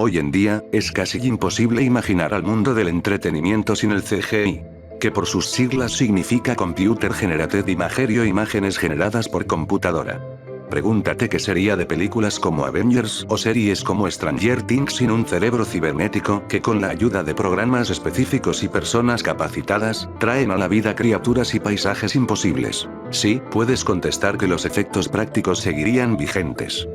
Hoy en día, es casi imposible imaginar al mundo del entretenimiento sin el CGI. Que por sus siglas significa Computer Generated Imagery o imágenes generadas por computadora. Pregúntate qué sería de películas como Avengers o series como Stranger Things sin un cerebro cibernético que con la ayuda de programas específicos y personas capacitadas, traen a la vida criaturas y paisajes imposibles. Sí, puedes contestar que los efectos prácticos seguirían vigentes.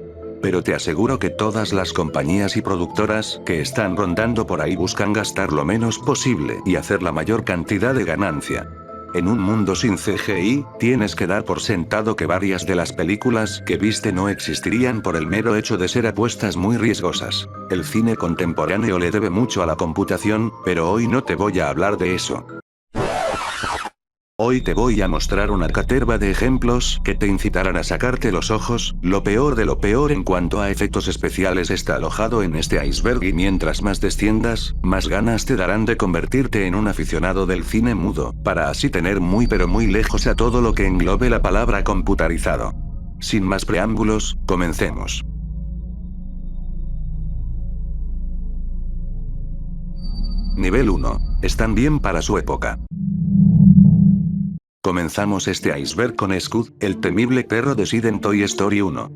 Pero te aseguro que todas las compañías y productoras que están rondando por ahí buscan gastar lo menos posible y hacer la mayor cantidad de ganancia. En un mundo sin CGI, tienes que dar por sentado que varias de las películas que viste no existirían por el mero hecho de ser apuestas muy riesgosas. El cine contemporáneo le debe mucho a la computación, pero hoy no te voy a hablar de eso. Hoy te voy a mostrar una caterva de ejemplos que te incitarán a sacarte los ojos. Lo peor de lo peor en cuanto a efectos especiales está alojado en este iceberg y mientras más desciendas, más ganas te darán de convertirte en un aficionado del cine mudo, para así tener muy pero muy lejos a todo lo que englobe la palabra computarizado. Sin más preámbulos, comencemos. Nivel 1. Están bien para su época. Comenzamos este iceberg con Scud, el temible perro de Sid en Toy Story 1.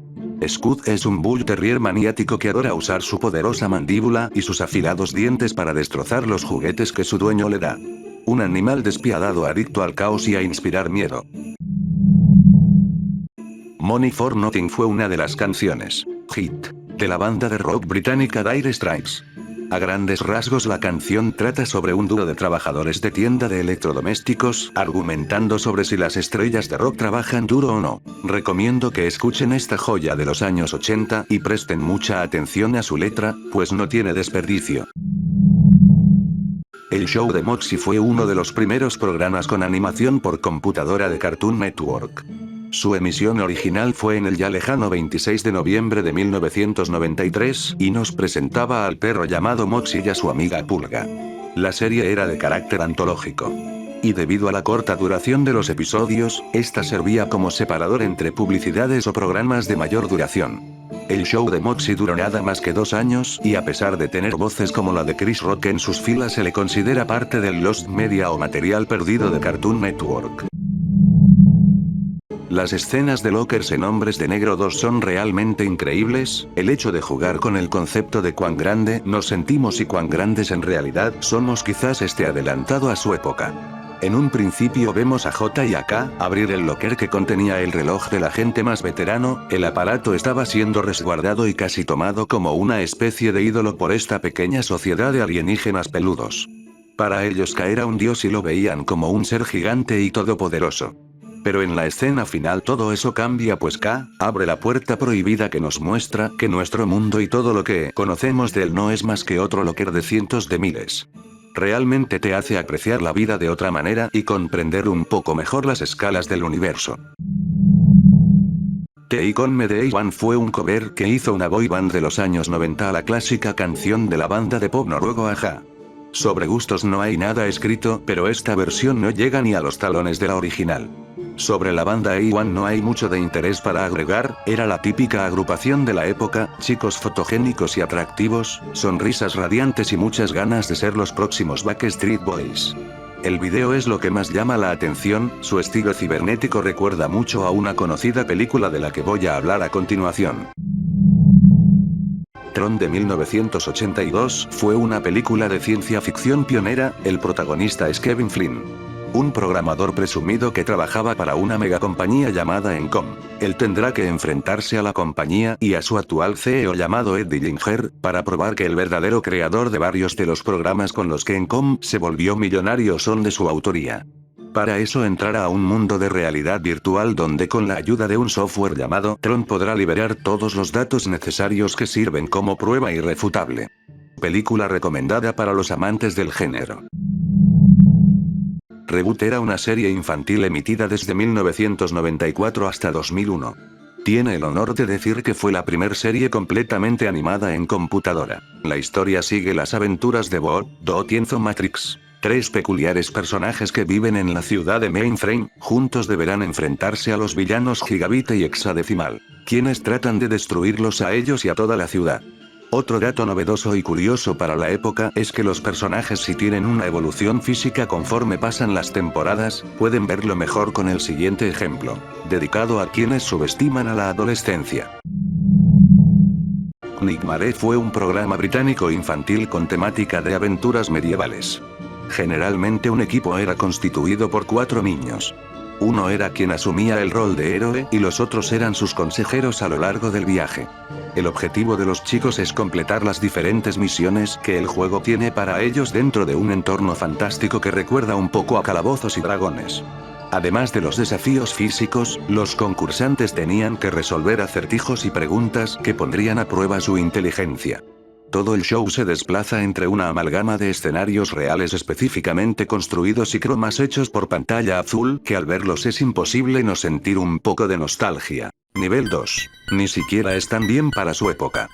Scud es un Bull Terrier maniático que adora usar su poderosa mandíbula y sus afilados dientes para destrozar los juguetes que su dueño le da. Un animal despiadado adicto al caos y a inspirar miedo. Money for Nothing fue una de las canciones hit de la banda de rock británica Dire Straits. A grandes rasgos la canción trata sobre un dúo de trabajadores de tienda de electrodomésticos, argumentando sobre si las estrellas de rock trabajan duro o no. Recomiendo que escuchen esta joya de los años 80 y presten mucha atención a su letra, pues no tiene desperdicio. El show de Moxie fue uno de los primeros programas con animación por computadora de Cartoon Network. Su emisión original fue en el ya lejano 26 de noviembre de 1993 y nos presentaba al perro llamado Moxie y a su amiga Pulga. La serie era de carácter antológico. Y debido a la corta duración de los episodios, esta servía como separador entre publicidades o programas de mayor duración. El show de Moxie duró nada más que 2 años y a pesar de tener voces como la de Chris Rock en sus filas se le considera parte del Lost Media o material perdido de Cartoon Network. Las escenas de Lockers en Hombres de Negro 2 son realmente increíbles, el hecho de jugar con el concepto de cuán grande nos sentimos y cuán grandes en realidad somos quizás esté adelantado a su época. En un principio vemos a J y a K abrir el locker que contenía el reloj del agente más veterano, el aparato estaba siendo resguardado y casi tomado como una especie de ídolo por esta pequeña sociedad de alienígenas peludos. Para ellos K era un dios y lo veían como un ser gigante y todopoderoso. Pero en la escena final todo eso cambia pues K abre la puerta prohibida que nos muestra que nuestro mundo y todo lo que conocemos de él no es más que otro locker de cientos de miles. Realmente te hace apreciar la vida de otra manera y comprender un poco mejor las escalas del universo. Take On Me de A1 fue un cover que hizo una boy band de los años 90 a la clásica canción de la banda de pop noruego a-ha. Sobre gustos no hay nada escrito, pero esta versión no llega ni a los talones de la original. Sobre la banda A1 no hay mucho de interés para agregar, era la típica agrupación de la época, chicos fotogénicos y atractivos, sonrisas radiantes y muchas ganas de ser los próximos Backstreet Boys. El video es lo que más llama la atención, su estilo cibernético recuerda mucho a una conocida película de la que voy a hablar a continuación. Tron de 1982 fue una película de ciencia ficción pionera, el protagonista es Kevin Flynn. Un programador presumido que trabajaba para una megacompañía llamada Encom. Él tendrá que enfrentarse a la compañía y a su actual CEO llamado Ed Dillinger, para probar que el verdadero creador de varios de los programas con los que Encom se volvió millonario son de su autoría. Para eso entrará a un mundo de realidad virtual donde con la ayuda de un software llamado Tron podrá liberar todos los datos necesarios que sirven como prueba irrefutable. Película recomendada para los amantes del género. Reboot era una serie infantil emitida desde 1994 hasta 2001. Tiene el honor de decir que fue la primer serie completamente animada en computadora. La historia sigue las aventuras de Bo, Dot y Enzo Matrix. 3 peculiares personajes que viven en la ciudad de Mainframe, juntos deberán enfrentarse a los villanos Gigabit y Hexadecimal, quienes tratan de destruirlos a ellos y a toda la ciudad. Otro dato novedoso y curioso para la época es que los personajes sí tienen una evolución física conforme pasan las temporadas, pueden verlo mejor con el siguiente ejemplo, dedicado a quienes subestiman a la adolescencia. Nick Mare fue un programa británico infantil con temática de aventuras medievales. Generalmente un equipo era constituido por 4 niños. Uno era quien asumía el rol de héroe y los otros eran sus consejeros a lo largo del viaje. El objetivo de los chicos es completar las diferentes misiones que el juego tiene para ellos dentro de un entorno fantástico que recuerda un poco a Calabozos y Dragones. Además de los desafíos físicos, los concursantes tenían que resolver acertijos y preguntas que pondrían a prueba su inteligencia. Todo el show se desplaza entre una amalgama de escenarios reales específicamente construidos y cromas hechos por pantalla azul que al verlos es imposible no sentir un poco de nostalgia. Nivel 2. Ni siquiera es tan bien para su época.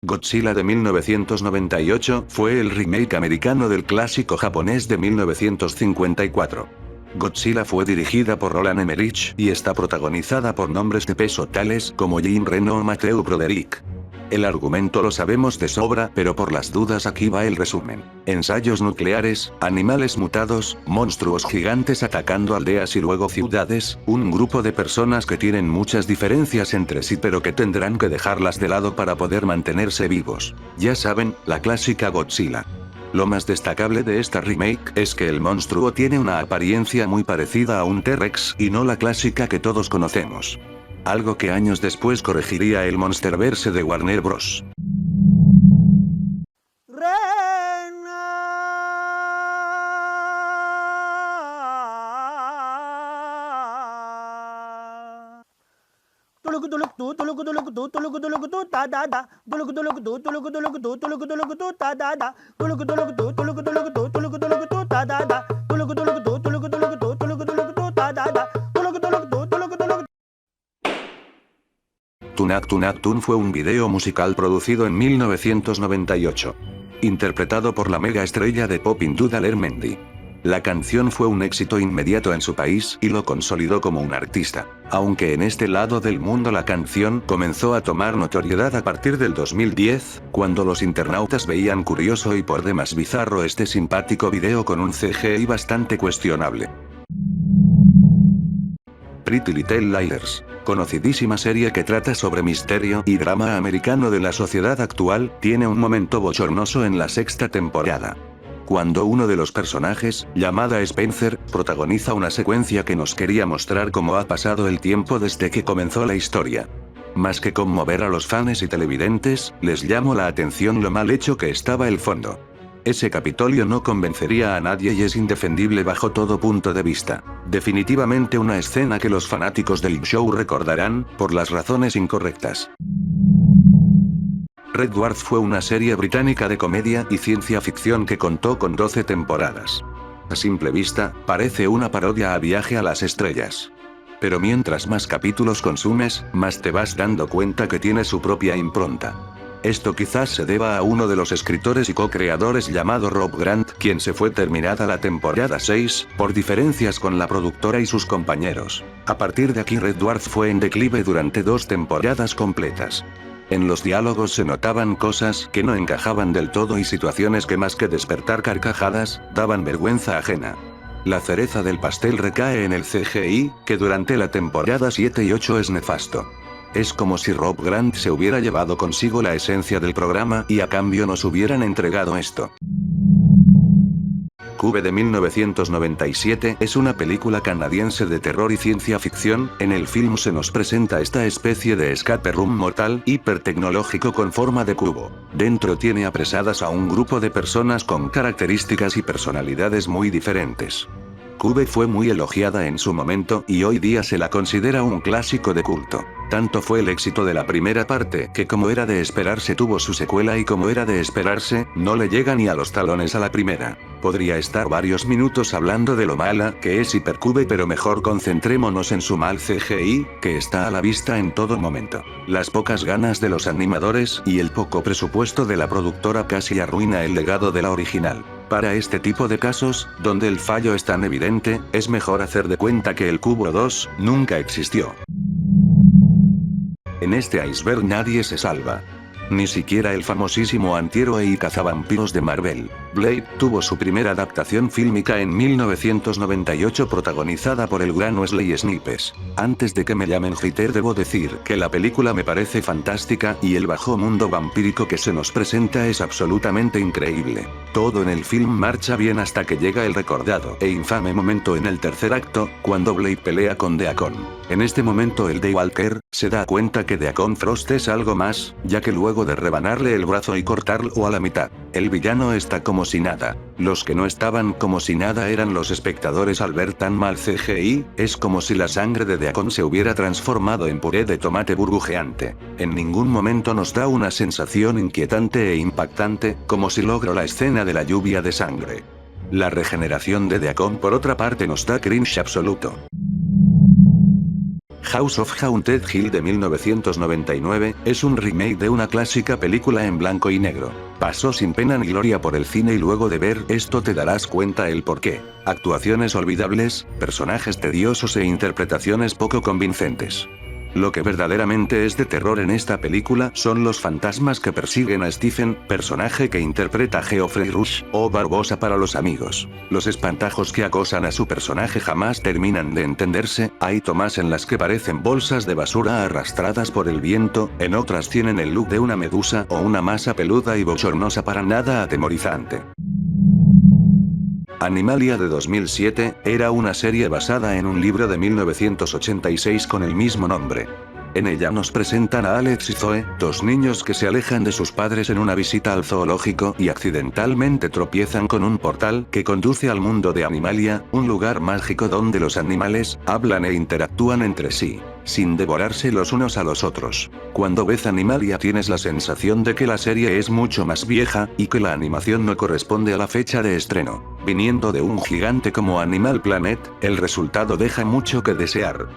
Godzilla de 1998 fue el remake americano del clásico japonés de 1954. Godzilla fue dirigida por Roland Emmerich y está protagonizada por nombres de peso tales como Jean Reno o Matthew Broderick. El argumento lo sabemos de sobra, pero por las dudas aquí va el resumen. Ensayos nucleares, animales mutados, monstruos gigantes atacando aldeas y luego ciudades, un grupo de personas que tienen muchas diferencias entre sí pero que tendrán que dejarlas de lado para poder mantenerse vivos. Ya saben, la clásica Godzilla. Lo más destacable de esta remake es que el monstruo tiene una apariencia muy parecida a un T-Rex y no la clásica que todos conocemos. Algo que años después corregiría el Monsterverse de Warner Bros. Tunak Tunak Tun fue un video musical producido en 1998. Interpretado por la mega estrella de pop hindú Daler Mendy. La canción fue un éxito inmediato en su país y lo consolidó como un artista, aunque en este lado del mundo la canción comenzó a tomar notoriedad a partir del 2010, cuando los internautas veían curioso y por demás bizarro este simpático video con un CGI bastante cuestionable. Pretty Little Liars, conocidísima serie que trata sobre misterio y drama americano de la sociedad actual, tiene un momento bochornoso en la 6ª temporada. Cuando uno de los personajes, llamada Spencer, protagoniza una secuencia que nos quería mostrar cómo ha pasado el tiempo desde que comenzó la historia. Más que conmover a los fans y televidentes, les llamó la atención lo mal hecho que estaba el fondo. Ese Capitolio no convencería a nadie y es indefendible bajo todo punto de vista. Definitivamente una escena que los fanáticos del show recordarán, por las razones incorrectas. Red Dwarf fue una serie británica de comedia y ciencia ficción que contó con 12 temporadas. A simple vista, parece una parodia a Viaje a las Estrellas. Pero mientras más capítulos consumes, más te vas dando cuenta que tiene su propia impronta. Esto quizás se deba a uno de los escritores y co-creadores llamado Rob Grant, quien se fue terminada la temporada 6, por diferencias con la productora y sus compañeros. A partir de aquí Red Dwarf fue en declive durante 2 temporadas completas. En los diálogos se notaban cosas que no encajaban del todo y situaciones que más que despertar carcajadas, daban vergüenza ajena. La cereza del pastel recae en el CGI, que durante la temporada 7 y 8 es nefasto. Es como si Rob Grant se hubiera llevado consigo la esencia del programa y a cambio nos hubieran entregado esto. Cube de 1997 es una película canadiense de terror y ciencia ficción. En el film se nos presenta esta especie de escape room mortal hipertecnológico con forma de cubo. Dentro tiene apresadas a un grupo de personas con características y personalidades muy diferentes. Cube fue muy elogiada en su momento y hoy día se la considera un clásico de culto. Tanto fue el éxito de la primera parte que, como era de esperarse, tuvo su secuela y, como era de esperarse, no le llega ni a los talones a la primera. Podría estar varios minutos hablando de lo mala que es Hypercube, pero mejor concentrémonos en su mal CGI, que está a la vista en todo momento. Las pocas ganas de los animadores y el poco presupuesto de la productora casi arruina el legado de la original. Para este tipo de casos, donde el fallo es tan evidente, es mejor hacer de cuenta que el Cubo 2 nunca existió. En este iceberg nadie se salva. Ni siquiera el famosísimo antihéroe y cazavampiros de Marvel. Blade tuvo su primera adaptación fílmica en 1998 protagonizada por el gran Wesley Snipes. Antes de que me llamen hater debo decir que la película me parece fantástica y el bajo mundo vampírico que se nos presenta es absolutamente increíble. Todo en el film marcha bien hasta que llega el recordado e infame momento en el tercer acto, cuando Blade pelea con Deacon. En este momento el Daywalker se da cuenta que Deacon Frost es algo más, ya que luego de rebanarle el brazo y cortarlo a la mitad, el villano está como si nada. Los que no estaban como si nada eran los espectadores al ver tan mal CGI, es como si la sangre de Deacon se hubiera transformado en puré de tomate burbujeante. En ningún momento nos da una sensación inquietante e impactante, como si logró la escena de la lluvia de sangre. La regeneración de Deacon por otra parte nos da cringe absoluto. House of Haunted Hill de 1999, es un remake de una clásica película en blanco y negro. Pasó sin pena ni gloria por el cine y luego de ver esto te darás cuenta el porqué. Actuaciones olvidables, personajes tediosos e interpretaciones poco convincentes. Lo que verdaderamente es de terror en esta película son los fantasmas que persiguen a Stephen, personaje que interpreta Geoffrey Rush, o Barbosa para los amigos. Los espantajos que acosan a su personaje jamás terminan de entenderse, hay tomas en las que parecen bolsas de basura arrastradas por el viento, en otras tienen el look de una medusa o una masa peluda y bochornosa para nada atemorizante. Animalia de 2007, era una serie basada en un libro de 1986 con el mismo nombre. En ella nos presentan a Alex y Zoe, dos niños que se alejan de sus padres en una visita al zoológico y accidentalmente tropiezan con un portal que conduce al mundo de Animalia, un lugar mágico donde los animales hablan e interactúan entre sí, sin devorarse los unos a los otros. Cuando ves Animalia tienes la sensación de que la serie es mucho más vieja, y que la animación no corresponde a la fecha de estreno. Viniendo de un gigante como Animal Planet, el resultado deja mucho que desear.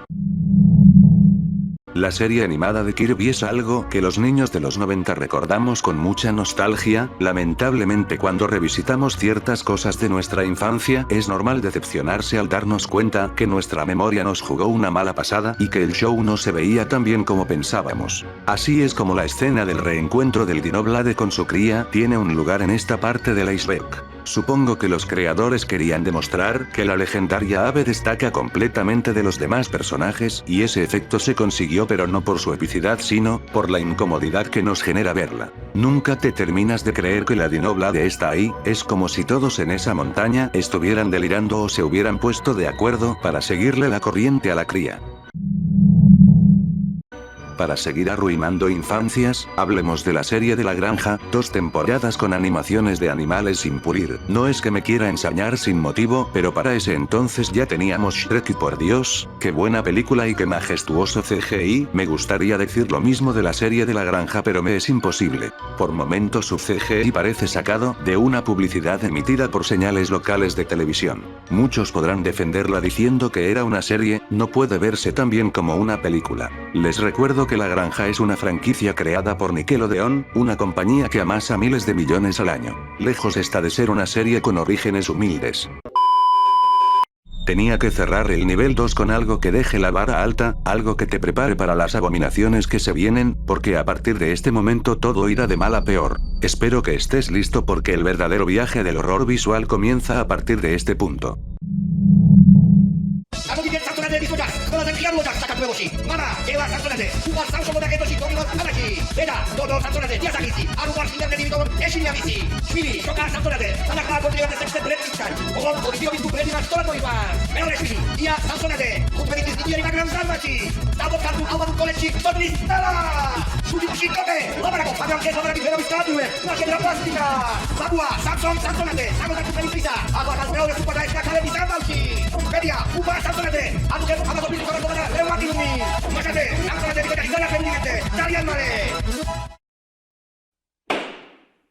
La serie animada de Kirby es algo que los niños de los 90 recordamos con mucha nostalgia. Lamentablemente cuando revisitamos ciertas cosas de nuestra infancia es normal decepcionarse al darnos cuenta que nuestra memoria nos jugó una mala pasada y que el show no se veía tan bien como pensábamos. Así es como la escena del reencuentro del Dinoblade con su cría tiene un lugar en esta parte del iceberg. Supongo que los creadores querían demostrar que la legendaria ave destaca completamente de los demás personajes y ese efecto se consiguió, pero no por su epicidad sino por la incomodidad que nos genera verla. Nunca te terminas de creer que la Dinoblade está ahí, es como si todos en esa montaña estuvieran delirando o se hubieran puesto de acuerdo para seguirle la corriente a la cría. Para seguir arruinando infancias, hablemos de la serie de La Granja, 2 temporadas con animaciones de animales sin pulir. No es que me quiera ensañar sin motivo, pero para ese entonces ya teníamos Shrek y por Dios, qué buena película y qué majestuoso CGI. Me gustaría decir lo mismo de la serie de La Granja, pero me es imposible. Por momentos su CGI parece sacado de una publicidad emitida por señales locales de televisión. Muchos podrán defenderla diciendo que era una serie, no puede verse tan bien como una película. Les recuerdo que La Granja es una franquicia creada por Nickelodeon, una compañía que amasa miles de millones al año. Lejos está de ser una serie con orígenes humildes. Tenía que cerrar el nivel 2 con algo que deje la vara alta, algo que te prepare para las abominaciones que se vienen, porque a partir de este momento todo irá de mal a peor. Espero que estés listo porque el verdadero viaje del horror visual comienza a partir de este punto.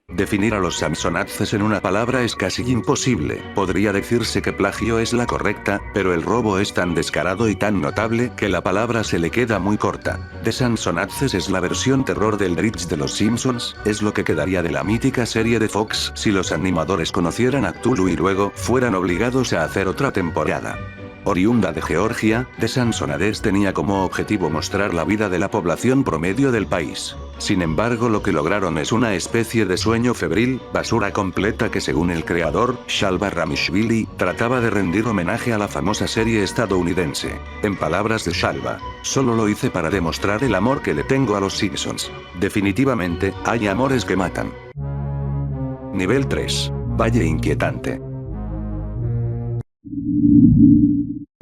Definir a los Samsonadzes en una palabra es casi imposible. Podría decirse que plagio es la correcta, pero el robo es tan descarado y tan notable que la palabra se le queda muy corta. The Samsonadzes es la versión terror del Dredge de los Simpsons, es lo que quedaría de la mítica serie de Fox si los animadores conocieran a Cthulhu y luego fueran obligados a hacer otra temporada. Oriunda de Georgia, The Sansonades tenía como objetivo mostrar la vida de la población promedio del país. Sin embargo, lo que lograron es una especie de sueño febril, basura completa que según el creador, Shalva Ramishvili, trataba de rendir homenaje a la famosa serie estadounidense. En palabras de Shalva, solo lo hice para demostrar el amor que le tengo a los Simpsons. Definitivamente, hay amores que matan. Nivel 3. Valle inquietante.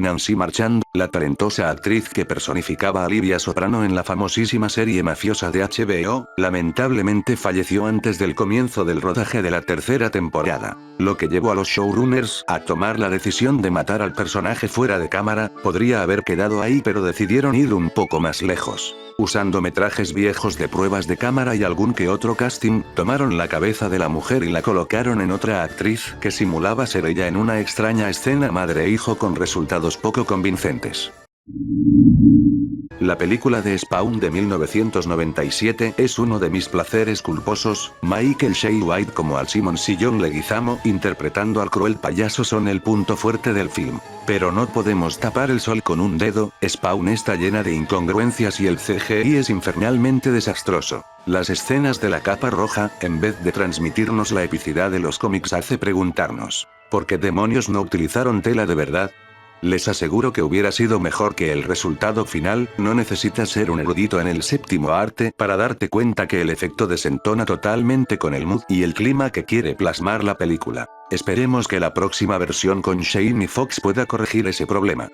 Nancy Marchand, la talentosa actriz que personificaba a Livia Soprano en la famosísima serie mafiosa de HBO, lamentablemente falleció antes del comienzo del rodaje de la tercera temporada, lo que llevó a los showrunners a tomar la decisión de matar al personaje fuera de cámara. Podría haber quedado ahí, pero decidieron ir un poco más lejos. Usando metrajes viejos de pruebas de cámara y algún que otro casting, tomaron la cabeza de la mujer y la colocaron en otra actriz que simulaba ser ella en una extraña escena madre e hijo con resultados poco convincentes. La película de Spawn de 1997 es uno de mis placeres culposos. Michael Jai White como Al Simmons y John Leguizamo interpretando al cruel payaso son el punto fuerte del film. Pero no podemos tapar el sol con un dedo. Spawn está llena de incongruencias y el CGI es infernalmente desastroso. Las escenas de la capa roja, en vez de transmitirnos la epicidad de los cómics, hace preguntarnos, ¿por qué demonios no utilizaron tela de verdad? Les aseguro que hubiera sido mejor que el resultado final. No necesitas ser un erudito en el séptimo arte para darte cuenta que el efecto desentona totalmente con el mood y el clima que quiere plasmar la película. Esperemos que la próxima versión con Jamie Foxx pueda corregir ese problema.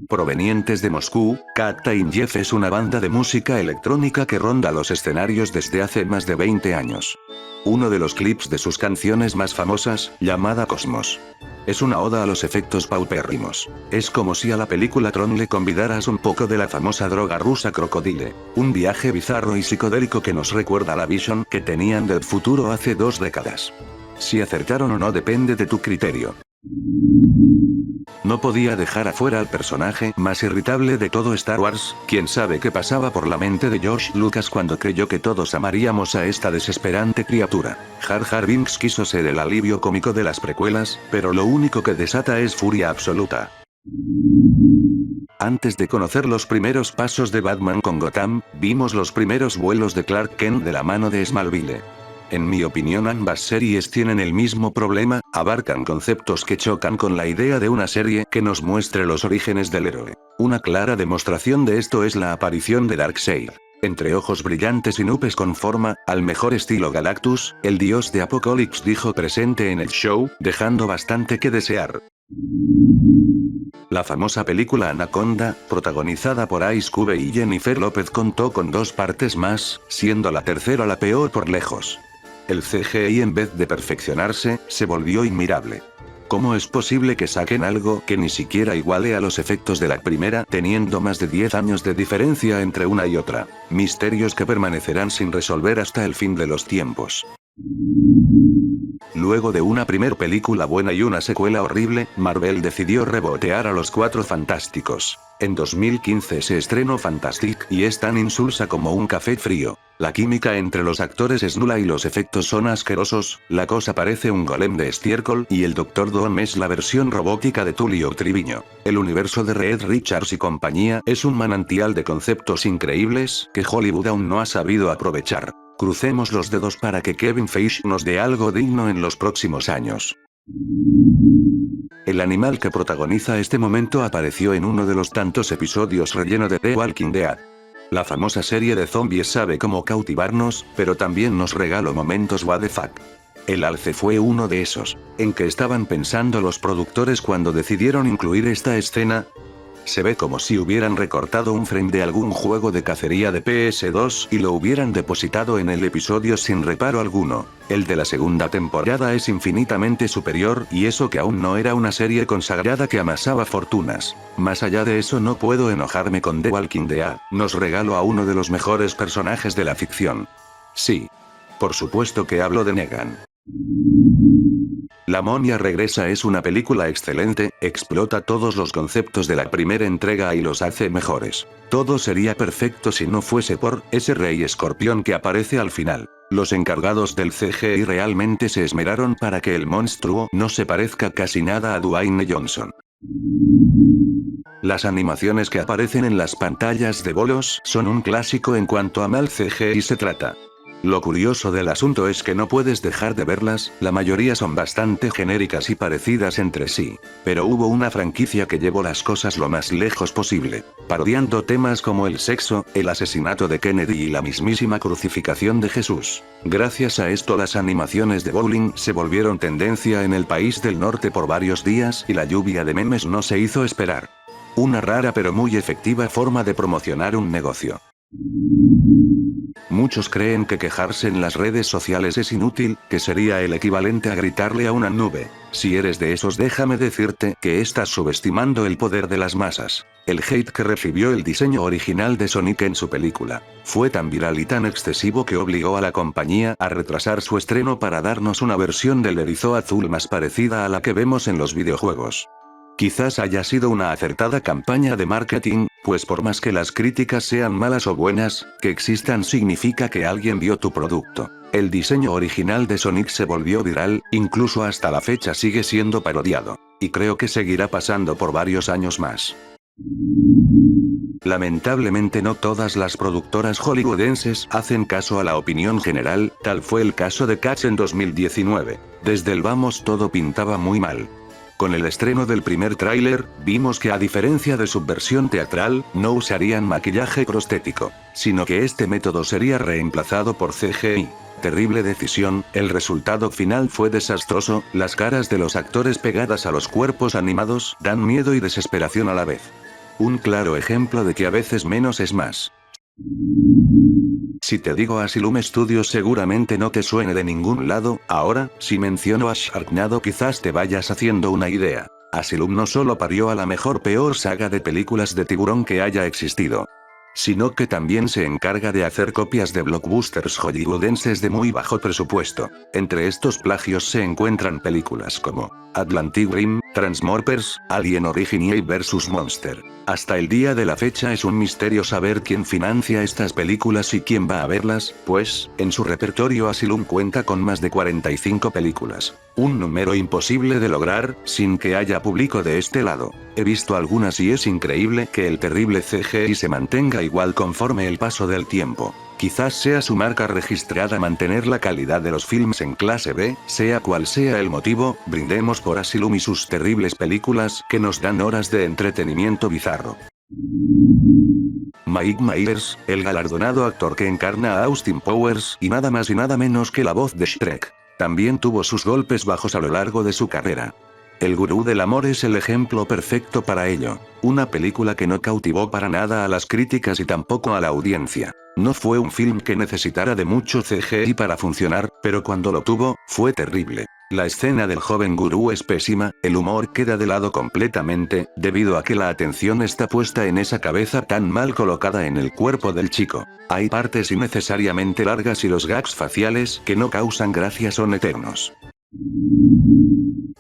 Provenientes de Moscú, Captain Jeff es una banda de música electrónica que ronda los escenarios desde hace más de 20 años. Uno de los clips de sus canciones más famosas, llamada Cosmos, es una oda a los efectos paupérrimos. Es como si a la película Tron le convidaras un poco de la famosa droga rusa Crocodile, un viaje bizarro y psicodélico que nos recuerda la visión que tenían del futuro hace 2 décadas. Si acertaron o no depende de tu criterio. No podía dejar afuera al personaje más irritable de todo Star Wars. Quién sabe qué pasaba por la mente de George Lucas cuando creyó que todos amaríamos a esta desesperante criatura. Jar Jar Binks quiso ser el alivio cómico de las precuelas, pero lo único que desata es furia absoluta. Antes de conocer los primeros pasos de Batman con Gotham, vimos los primeros vuelos de Clark Kent de la mano de Smallville. En mi opinión, ambas series tienen el mismo problema, abarcan conceptos que chocan con la idea de una serie que nos muestre los orígenes del héroe. Una clara demostración de esto es la aparición de Darkseid. Entre ojos brillantes y nubes con forma, al mejor estilo Galactus, el dios de Apocalipsis dijo presente en el show, dejando bastante que desear. La famosa película Anaconda, protagonizada por Ice Cube y Jennifer Lopez, contó con 2 partes más, siendo la tercera la peor por lejos. El CGI, en vez de perfeccionarse, se volvió inmirable. ¿Cómo es posible que saquen algo que ni siquiera iguale a los efectos de la primera, teniendo más de 10 años de diferencia entre una y otra? Misterios que permanecerán sin resolver hasta el fin de los tiempos. Luego de una primer película buena y una secuela horrible, Marvel decidió rebotear a los 4 Fantásticos. En 2015 se estrenó Fantastic y es tan insulsa como un café frío. La química entre los actores es nula y los efectos son asquerosos. La cosa parece un golem de estiércol y el Dr. Doom es la versión robótica de Tulio Triviño. El universo de Reed Richards y compañía es un manantial de conceptos increíbles que Hollywood aún no ha sabido aprovechar. Crucemos los dedos para que Kevin Feige nos dé algo digno en los próximos años. El animal que protagoniza este momento apareció en uno de los tantos episodios relleno de The Walking Dead. La famosa serie de zombies sabe cómo cautivarnos, pero también nos regaló momentos what the fuck. El alce fue uno de esos. ¿En qué estaban pensando los productores cuando decidieron incluir esta escena? Se ve como si hubieran recortado un frame de algún juego de cacería de PS2 y lo hubieran depositado en el episodio sin reparo alguno. El de la segunda temporada es infinitamente superior, y eso que aún no era una serie consagrada que amasaba fortunas. Más allá de eso, no puedo enojarme con The Walking Dead. Nos regaló a uno de los mejores personajes de la ficción. Sí. Por supuesto que hablo de Negan. La momia regresa es una película excelente, explota todos los conceptos de la primera entrega y los hace mejores. Todo sería perfecto si no fuese por ese rey escorpión que aparece al final. Los encargados del CGI realmente se esmeraron para que el monstruo no se parezca casi nada a Dwayne Johnson. Las animaciones que aparecen en las pantallas de bolos son un clásico en cuanto a mal CGI se trata. Lo curioso del asunto es que no puedes dejar de verlas, la mayoría son bastante genéricas y parecidas entre sí. Pero hubo una franquicia que llevó las cosas lo más lejos posible, parodiando temas como el sexo, el asesinato de Kennedy y la mismísima crucificación de Jesús. Gracias a esto las animaciones de bowling se volvieron tendencia en el país del norte por varios días y la lluvia de memes no se hizo esperar. Una rara pero muy efectiva forma de promocionar un negocio. Muchos creen que quejarse en las redes sociales es inútil, que sería el equivalente a gritarle a una nube. Si eres de esos, déjame decirte que estás subestimando el poder de las masas. El hate que recibió el diseño original de Sonic en su película fue tan viral y tan excesivo que obligó a la compañía a retrasar su estreno para darnos una versión del erizo azul más parecida a la que vemos en los videojuegos. Quizás haya sido una acertada campaña de marketing, pues por más que las críticas sean malas o buenas, que existan significa que alguien vio tu producto. El diseño original de Sonic se volvió viral, incluso hasta la fecha sigue siendo parodiado. Y creo que seguirá pasando por varios años más. Lamentablemente no todas las productoras hollywoodenses hacen caso a la opinión general, tal fue el caso de Cats en 2019. Desde el vamos todo pintaba muy mal. Con el estreno del primer tráiler, vimos que a diferencia de su versión teatral, no usarían maquillaje prostético, sino que este método sería reemplazado por CGI. Terrible decisión, el resultado final fue desastroso, las caras de los actores pegadas a los cuerpos animados dan miedo y desesperación a la vez. Un claro ejemplo de que a veces menos es más. Si te digo Asylum Studios seguramente no te suene de ningún lado, ahora, si menciono a Sharknado quizás te vayas haciendo una idea. Asylum no solo parió a la peor saga de películas de tiburón que haya existido, sino que también se encarga de hacer copias de blockbusters hollywoodenses de muy bajo presupuesto. Entre estos plagios se encuentran películas como Atlantic Rim, Transmorphers, Alien Origin y vs Monster. Hasta el día de la fecha es un misterio saber quién financia estas películas y quién va a verlas, pues, en su repertorio Asylum cuenta con más de 45 películas. Un número imposible de lograr, sin que haya público de este lado. He visto algunas y es increíble que el terrible CGI se mantenga igual conforme el paso del tiempo. Quizás sea su marca registrada mantener la calidad de los films en clase B, sea cual sea el motivo, brindemos por Asylum y sus terribles películas que nos dan horas de entretenimiento bizarro. Mike Myers, el galardonado actor que encarna a Austin Powers y nada más y nada menos que la voz de Shrek, también tuvo sus golpes bajos a lo largo de su carrera. El Gurú del Amor es el ejemplo perfecto para ello. Una película que no cautivó para nada a las críticas y tampoco a la audiencia. No fue un film que necesitara de mucho CGI para funcionar, pero cuando lo tuvo, fue terrible. La escena del joven gurú es pésima, el humor queda de lado completamente, debido a que la atención está puesta en esa cabeza tan mal colocada en el cuerpo del chico. Hay partes innecesariamente largas y los gags faciales que no causan gracia son eternos.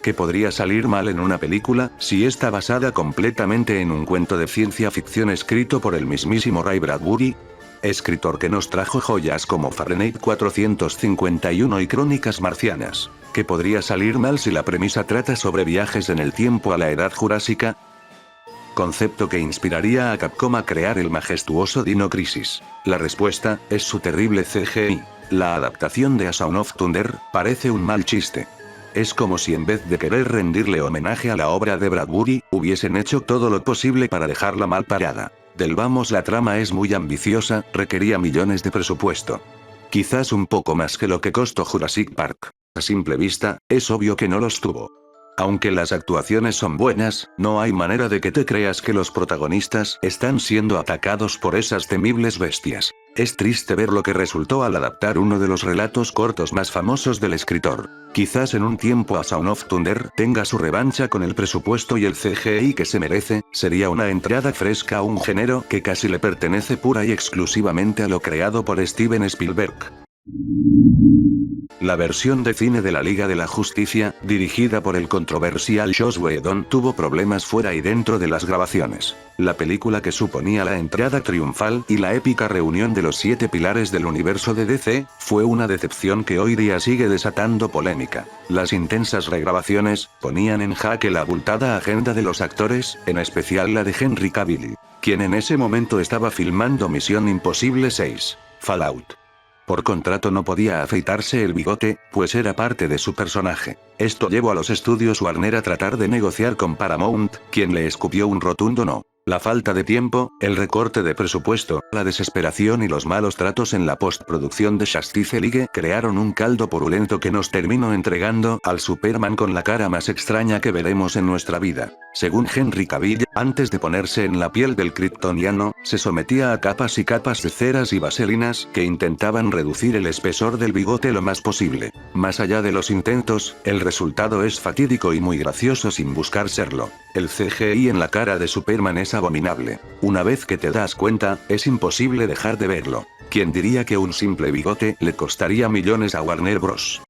¿Qué podría salir mal en una película, si está basada completamente en un cuento de ciencia ficción escrito por el mismísimo Ray Bradbury? Escritor que nos trajo joyas como Fahrenheit 451 y Crónicas Marcianas. ¿Qué podría salir mal si la premisa trata sobre viajes en el tiempo a la edad jurásica? Concepto que inspiraría a Capcom a crear el majestuoso Dino Crisis. La respuesta es su terrible CGI. La adaptación de A Sound of Thunder parece un mal chiste. Es como si en vez de querer rendirle homenaje a la obra de Bradbury, hubiesen hecho todo lo posible para dejarla mal parada. Del vamos, la trama es muy ambiciosa, requería millones de presupuesto. Quizás un poco más que lo que costó Jurassic Park. A simple vista, es obvio que no los tuvo. Aunque las actuaciones son buenas, no hay manera de que te creas que los protagonistas están siendo atacados por esas temibles bestias. Es triste ver lo que resultó al adaptar uno de los relatos cortos más famosos del escritor. Quizás en un tiempo A Sound of Thunder tenga su revancha con el presupuesto y el CGI que se merece, sería una entrada fresca a un género que casi le pertenece pura y exclusivamente a lo creado por Steven Spielberg. La versión de cine de la Liga de la Justicia, dirigida por el controversial Joss Whedon, tuvo problemas fuera y dentro de las grabaciones. La película que suponía la entrada triunfal y la épica reunión de los 7 pilares del universo de DC, fue una decepción que hoy día sigue desatando polémica. Las intensas regrabaciones ponían en jaque la abultada agenda de los actores, en especial la de Henry Cavill, quien en ese momento estaba filmando Misión Imposible 6, Fallout. Por contrato no podía afeitarse el bigote, pues era parte de su personaje. Esto llevó a los estudios Warner a tratar de negociar con Paramount, quien le escupió un rotundo no. La falta de tiempo, el recorte de presupuesto, la desesperación y los malos tratos en la postproducción de Justice League crearon un caldo purulento que nos terminó entregando al Superman con la cara más extraña que veremos en nuestra vida. Según Henry Cavill, antes de ponerse en la piel del kryptoniano, se sometía a capas y capas de ceras y vaselinas que intentaban reducir el espesor del bigote lo más posible. Más allá de los intentos, el resultado es fatídico y muy gracioso sin buscar serlo. El CGI en la cara de Superman es abominable. Una vez que te das cuenta, es imposible dejar de verlo. ¿Quién diría que un simple bigote le costaría millones a Warner Bros.?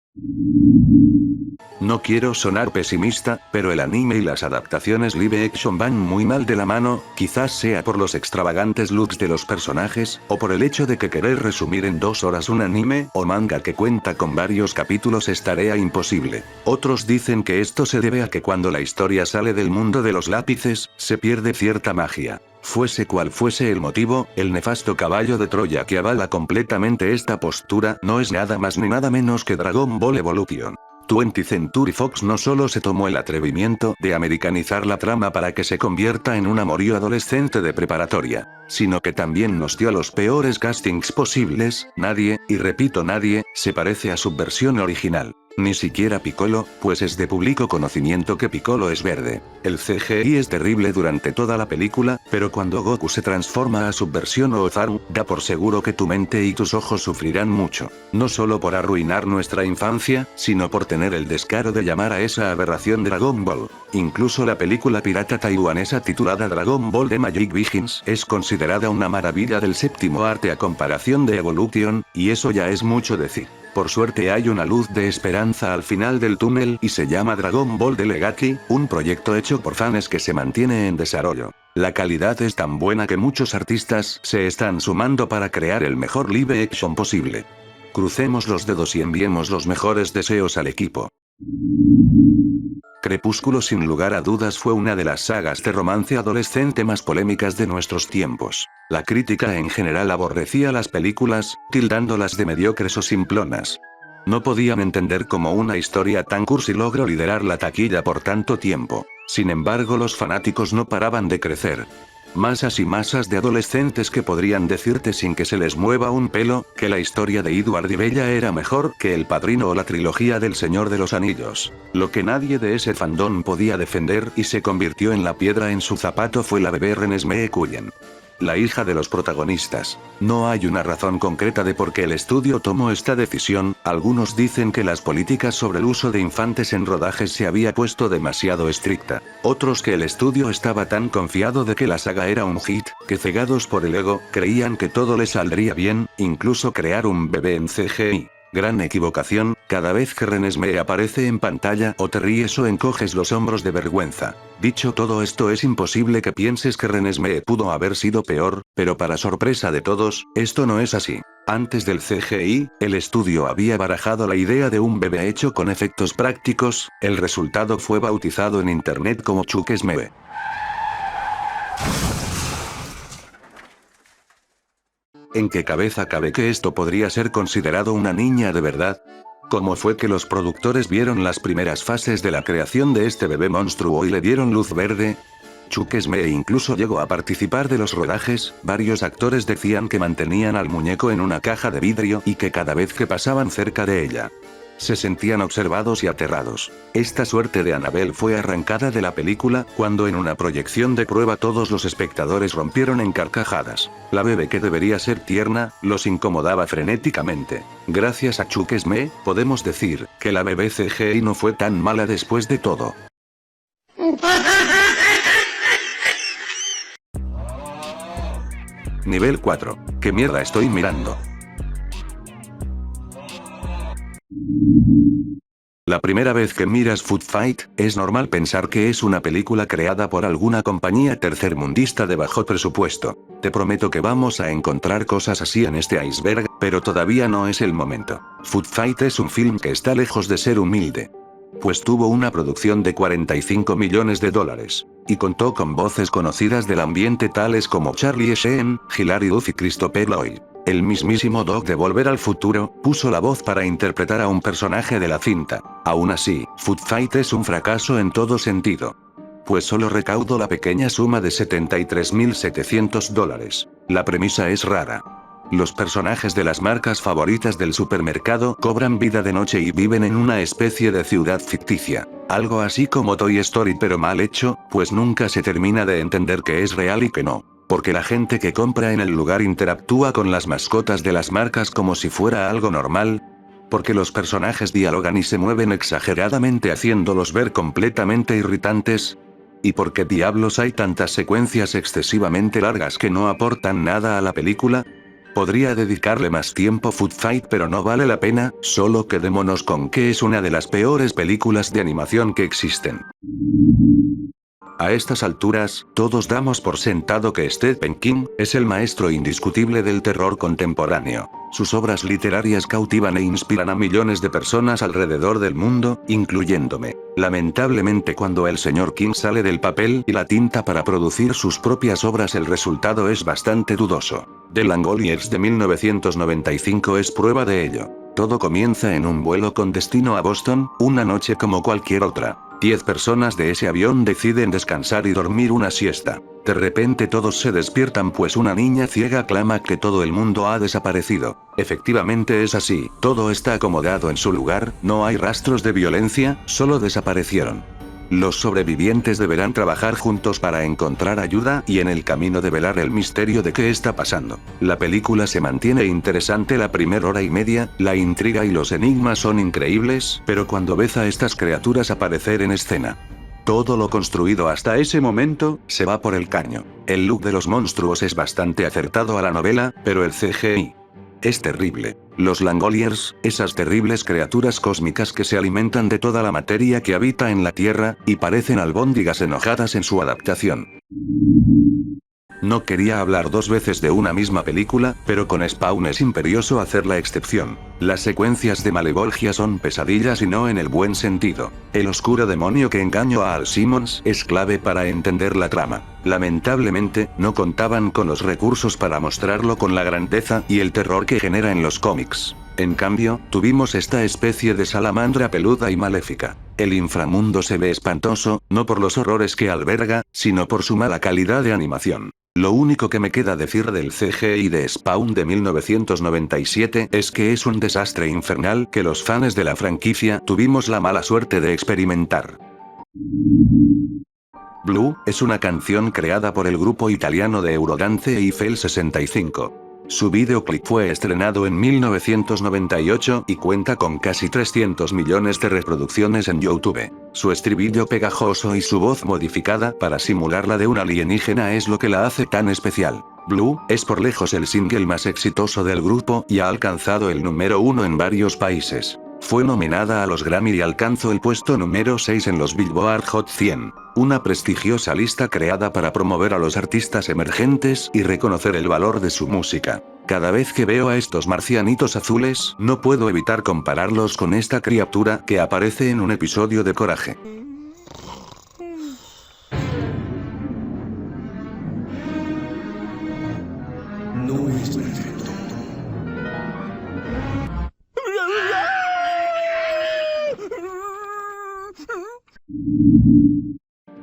No quiero sonar pesimista, pero el anime y las adaptaciones live action van muy mal de la mano, quizás sea por los extravagantes looks de los personajes, o por el hecho de que querer resumir en 2 horas un anime o manga que cuenta con varios capítulos es tarea imposible. Otros dicen que esto se debe a que cuando la historia sale del mundo de los lápices, se pierde cierta magia. Fuese cual fuese el motivo, el nefasto caballo de Troya que avala completamente esta postura no es nada más ni nada menos que Dragon Ball Evolution. 20th Century Fox no solo se tomó el atrevimiento de americanizar la trama para que se convierta en un amorío adolescente de preparatoria, sino que también nos dio los peores castings posibles. Nadie, y repito nadie, se parece a su versión original. Ni siquiera Piccolo, pues es de público conocimiento que Piccolo es verde. El CGI es terrible durante toda la película, pero cuando Goku se transforma a su versión Ozaru, da por seguro que tu mente y tus ojos sufrirán mucho. No solo por arruinar nuestra infancia, sino por tener el descaro de llamar a esa aberración Dragon Ball. Incluso la película pirata taiwanesa titulada Dragon Ball The Magic Begins es considerada una maravilla del séptimo arte a comparación de Evolution, y eso ya es mucho decir. Por suerte hay una luz de esperanza al final del túnel y se llama Dragon Ball The Legacy, un proyecto hecho por fans que se mantiene en desarrollo. La calidad es tan buena que muchos artistas se están sumando para crear el mejor live action posible. Crucemos los dedos y enviemos los mejores deseos al equipo. Crepúsculo sin lugar a dudas fue una de las sagas de romance adolescente más polémicas de nuestros tiempos. La crítica en general aborrecía las películas, tildándolas de mediocres o simplonas. No podían entender cómo una historia tan cursi logró liderar la taquilla por tanto tiempo. Sin embargo, los fanáticos no paraban de crecer. Masas y masas de adolescentes que podrían decirte sin que se les mueva un pelo, que la historia de Edward y Bella era mejor que El Padrino o la trilogía del Señor de los Anillos. Lo que nadie de ese fandom podía defender y se convirtió en la piedra en su zapato fue la bebé Renesmee Cullen, la hija de los protagonistas. No hay una razón concreta de por qué el estudio tomó esta decisión. Algunos dicen que las políticas sobre el uso de infantes en rodajes se había puesto demasiado estricta. Otros que el estudio estaba tan confiado de que la saga era un hit, que cegados por el ego, creían que todo le saldría bien, incluso crear un bebé en CGI. Gran equivocación, cada vez que Renesmee aparece en pantalla o te ríes o encoges los hombros de vergüenza. Dicho todo esto, es imposible que pienses que Renesmee pudo haber sido peor, pero para sorpresa de todos, esto no es así. Antes del CGI, el estudio había barajado la idea de un bebé hecho con efectos prácticos. El resultado fue bautizado en internet como Chukesmee. ¿En qué cabeza cabe que esto podría ser considerado una niña de verdad? ¿Cómo fue que los productores vieron las primeras fases de la creación de este bebé monstruo y le dieron luz verde? Chukesmee incluso llegó a participar de los rodajes. Varios actores decían que mantenían al muñeco en una caja de vidrio y que cada vez que pasaban cerca de ella, se sentían observados y aterrados. Esta suerte de Annabelle fue arrancada de la película, cuando en una proyección de prueba todos los espectadores rompieron en carcajadas. La bebé, que debería ser tierna, los incomodaba frenéticamente. Gracias a Chukesmee, podemos decir que la bebé CGI no fue tan mala después de todo. Nivel 4. ¿Qué mierda estoy mirando? La primera vez que miras Food Fight, es normal pensar que es una película creada por alguna compañía tercermundista de bajo presupuesto. Te prometo que vamos a encontrar cosas así en este iceberg, pero todavía no es el momento. Food Fight es un film que está lejos de ser humilde. Pues tuvo una producción de 45 millones de dólares. Y contó con voces conocidas del ambiente tales como Charlie Sheen, Hilary Duff y Christopher Lloyd. El mismísimo Doc de Volver al Futuro, puso la voz para interpretar a un personaje de la cinta. Aún así, Food Fight es un fracaso en todo sentido. Pues solo recaudó la pequeña suma de $73.700. La premisa es rara. Los personajes de las marcas favoritas del supermercado cobran vida de noche y viven en una especie de ciudad ficticia. Algo así como Toy Story pero mal hecho, pues nunca se termina de entender que es real y que no. Porque la gente que compra en el lugar interactúa con las mascotas de las marcas como si fuera algo normal. Porque los personajes dialogan y se mueven exageradamente haciéndolos ver completamente irritantes. ¿Y por qué diablos hay tantas secuencias excesivamente largas que no aportan nada a la película? Podría dedicarle más tiempo a Food Fight pero no vale la pena, solo quedémonos con que es una de las peores películas de animación que existen. A estas alturas, todos damos por sentado que Stephen King es el maestro indiscutible del terror contemporáneo. Sus obras literarias cautivan e inspiran a millones de personas alrededor del mundo, incluyéndome. Lamentablemente cuando el señor King sale del papel y la tinta para producir sus propias obras el resultado es bastante dudoso. The Langoliers de 1995 es prueba de ello. Todo comienza en un vuelo con destino a Boston, una noche como cualquier otra. 10 personas de ese avión deciden descansar y dormir una siesta. De repente todos se despiertan pues una niña ciega clama que todo el mundo ha desaparecido. Efectivamente es así, todo está acomodado en su lugar, no hay rastros de violencia, solo desaparecieron. Los sobrevivientes deberán trabajar juntos para encontrar ayuda y en el camino develar el misterio de qué está pasando. La película se mantiene interesante la primera hora y media, la intriga y los enigmas son increíbles, pero cuando ves a estas criaturas aparecer en escena, todo lo construido hasta ese momento, se va por el caño. El look de los monstruos es bastante acertado a la novela, pero el CGI es terrible. Los Langoliers, esas terribles criaturas cósmicas que se alimentan de toda la materia que habita en la Tierra, y parecen albóndigas enojadas en su adaptación. No quería hablar dos veces de una misma película, pero con Spawn es imperioso hacer la excepción. Las secuencias de Malevolgia son pesadillas y no en el buen sentido. El oscuro demonio que engañó a Al Simmons es clave para entender la trama. Lamentablemente, no contaban con los recursos para mostrarlo con la grandeza y el terror que genera en los cómics. En cambio, tuvimos esta especie de salamandra peluda y maléfica. El inframundo se ve espantoso, no por los horrores que alberga, sino por su mala calidad de animación. Lo único que me queda decir del CGI de Spawn de 1997 es que es un desastre infernal que los fans de la franquicia tuvimos la mala suerte de experimentar. Blue es una canción creada por el grupo italiano de Eurodance Eiffel 65. Su videoclip fue estrenado en 1998 y cuenta con casi 300 millones de reproducciones en YouTube. Su estribillo pegajoso y su voz modificada para simular la de un alienígena es lo que la hace tan especial. Blue es por lejos el single más exitoso del grupo y ha alcanzado el número 1 en varios países. Fue nominada a los Grammy y alcanzó el puesto número 6 en los Billboard Hot 100, una prestigiosa lista creada para promover a los artistas emergentes y reconocer el valor de su música. Cada vez que veo a estos marcianitos azules, no puedo evitar compararlos con esta criatura que aparece en un episodio de Coraje. No es perfecto.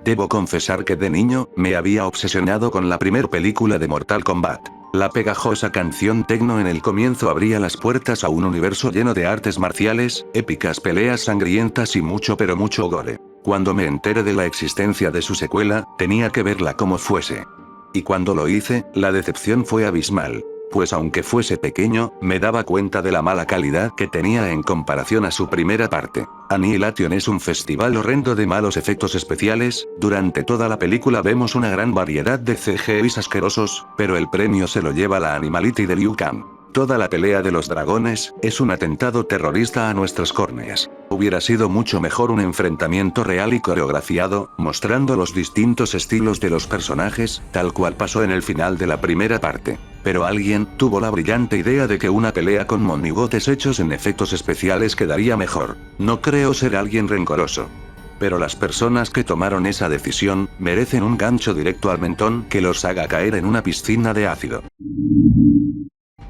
Debo confesar que de niño, me había obsesionado con la primer película de Mortal Kombat. La pegajosa canción techno en el comienzo abría las puertas a un universo lleno de artes marciales, épicas peleas sangrientas y mucho pero mucho gore. Cuando me enteré de la existencia de su secuela, tenía que verla como fuese. Y cuando lo hice, la decepción fue abismal. Pues aunque fuese pequeño, me daba cuenta de la mala calidad que tenía en comparación a su primera parte. Annihilation es un festival horrendo de malos efectos especiales, durante toda la película vemos una gran variedad de CGIs asquerosos, pero el premio se lo lleva la Animality de Liu Kang. Toda la pelea de los dragones es un atentado terrorista a nuestras córneas. Hubiera sido mucho mejor un enfrentamiento real y coreografiado, mostrando los distintos estilos de los personajes, tal cual pasó en el final de la primera parte. Pero alguien tuvo la brillante idea de que una pelea con monigotes hechos en efectos especiales quedaría mejor. No creo ser alguien rencoroso. Pero las personas que tomaron esa decisión, merecen un gancho directo al mentón que los haga caer en una piscina de ácido.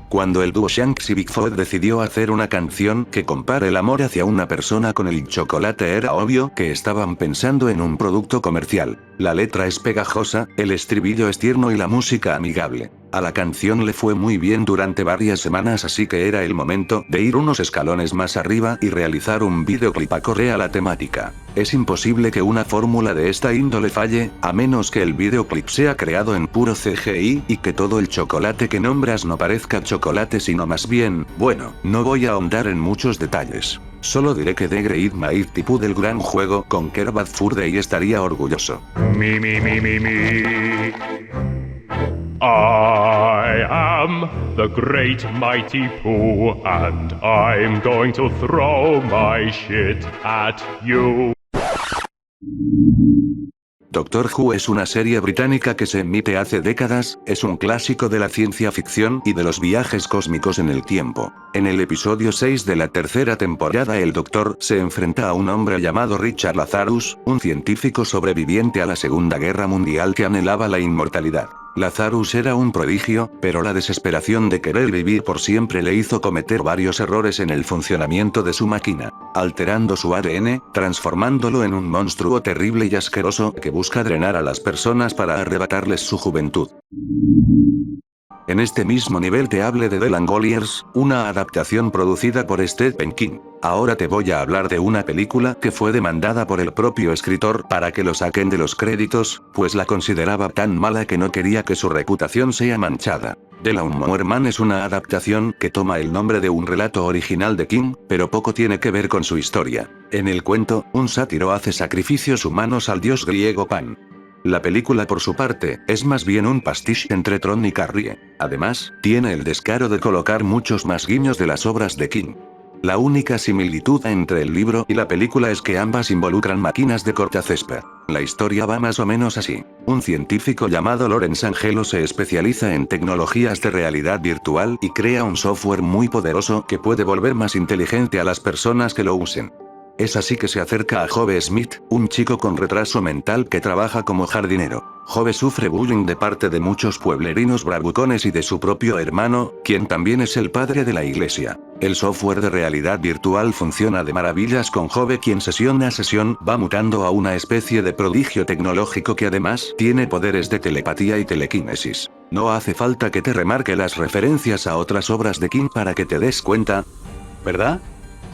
Cuando el dúo Shanks y Bigfoot decidió hacer una canción que compare el amor hacia una persona con el chocolate, era obvio que estaban pensando en un producto comercial. La letra es pegajosa, el estribillo es tierno y la música amigable. A la canción le fue muy bien durante varias semanas, así que era el momento de ir unos escalones más arriba y realizar un videoclip acorde a la temática. Es imposible que una fórmula de esta índole falle, a menos que el videoclip sea creado en puro CGI y que todo el chocolate que nombras no parezca chocolate sino más bien, bueno, no voy a ahondar en muchos detalles. Solo diré que The Great Mighty Poodle, gran juego con Kerbal Furday, estaría orgulloso. Me. I am the great mighty Pooh, and I'm going to throw my shit at you. Doctor Who es una serie británica que se emite hace décadas, es un clásico de la ciencia ficción y de los viajes cósmicos en el tiempo. En el episodio 6 de la tercera temporada, el Doctor se enfrenta a un hombre llamado Richard Lazarus, un científico sobreviviente a la Segunda Guerra Mundial que anhelaba la inmortalidad. Lazarus era un prodigio, pero la desesperación de querer vivir por siempre le hizo cometer varios errores en el funcionamiento de su máquina, alterando su ADN, transformándolo en un monstruo terrible y asqueroso que busca drenar a las personas para arrebatarles su juventud. En este mismo nivel te hablé de The Langoliers, una adaptación producida por Stephen King. Ahora te voy a hablar de una película que fue demandada por el propio escritor para que lo saquen de los créditos, pues la consideraba tan mala que no quería que su reputación sea manchada. The Lawnmower Man es una adaptación que toma el nombre de un relato original de King, pero poco tiene que ver con su historia. En el cuento, un sátiro hace sacrificios humanos al dios griego Pan. La película, por su parte, es más bien un pastiche entre Tron y Carrie. Además, tiene el descaro de colocar muchos más guiños de las obras de King. La única similitud entre el libro y la película es que ambas involucran máquinas de cortacésped. La historia va más o menos así. Un científico llamado Lawrence Angelo se especializa en tecnologías de realidad virtual y crea un software muy poderoso que puede volver más inteligente a las personas que lo usen. Es así que se acerca a Joe Smith, un chico con retraso mental que trabaja como jardinero. Joe sufre bullying de parte de muchos pueblerinos bravucones y de su propio hermano, quien también es el padre de la iglesia. El software de realidad virtual funciona de maravillas con Joe, quien sesión a sesión va mutando a una especie de prodigio tecnológico que además tiene poderes de telepatía y telequinesis. No hace falta que te remarque las referencias a otras obras de King para que te des cuenta, ¿verdad?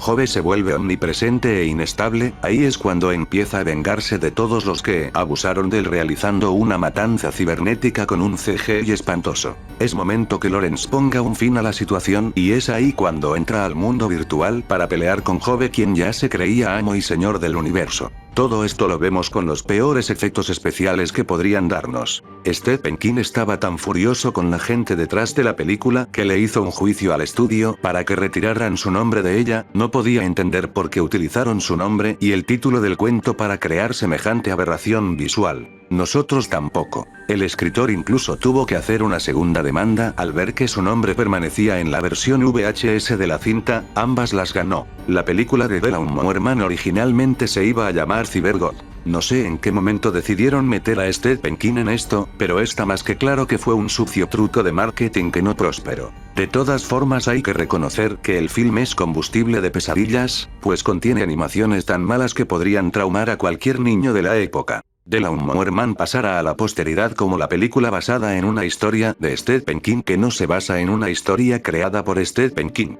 Joe se vuelve omnipresente e inestable, ahí es cuando empieza a vengarse de todos los que abusaron de él, realizando una matanza cibernética con un CGI espantoso. Es momento que Lawrence ponga un fin a la situación y es ahí cuando entra al mundo virtual para pelear con Joe, quien ya se creía amo y señor del universo. Todo esto lo vemos con los peores efectos especiales que podrían darnos. Stephen King estaba tan furioso con la gente detrás de la película que le hizo un juicio al estudio para que retiraran su nombre de ella. No podía entender por qué utilizaron su nombre y el título del cuento para crear semejante aberración visual. Nosotros tampoco. El escritor incluso tuvo que hacer una segunda demanda al ver que su nombre permanecía en la versión VHS de la cinta, ambas las ganó. La película de The Lawnmower Man originalmente se iba a llamar Cybergod. No sé en qué momento decidieron meter a Stephen King en esto, pero está más que claro que fue un sucio truco de marketing que no prosperó. De todas formas, hay que reconocer que el film es combustible de pesadillas, pues contiene animaciones tan malas que podrían traumar a cualquier niño de la época. The Lawnmower Man pasará a la posteridad como la película basada en una historia de Stephen King que no se basa en una historia creada por Stephen King.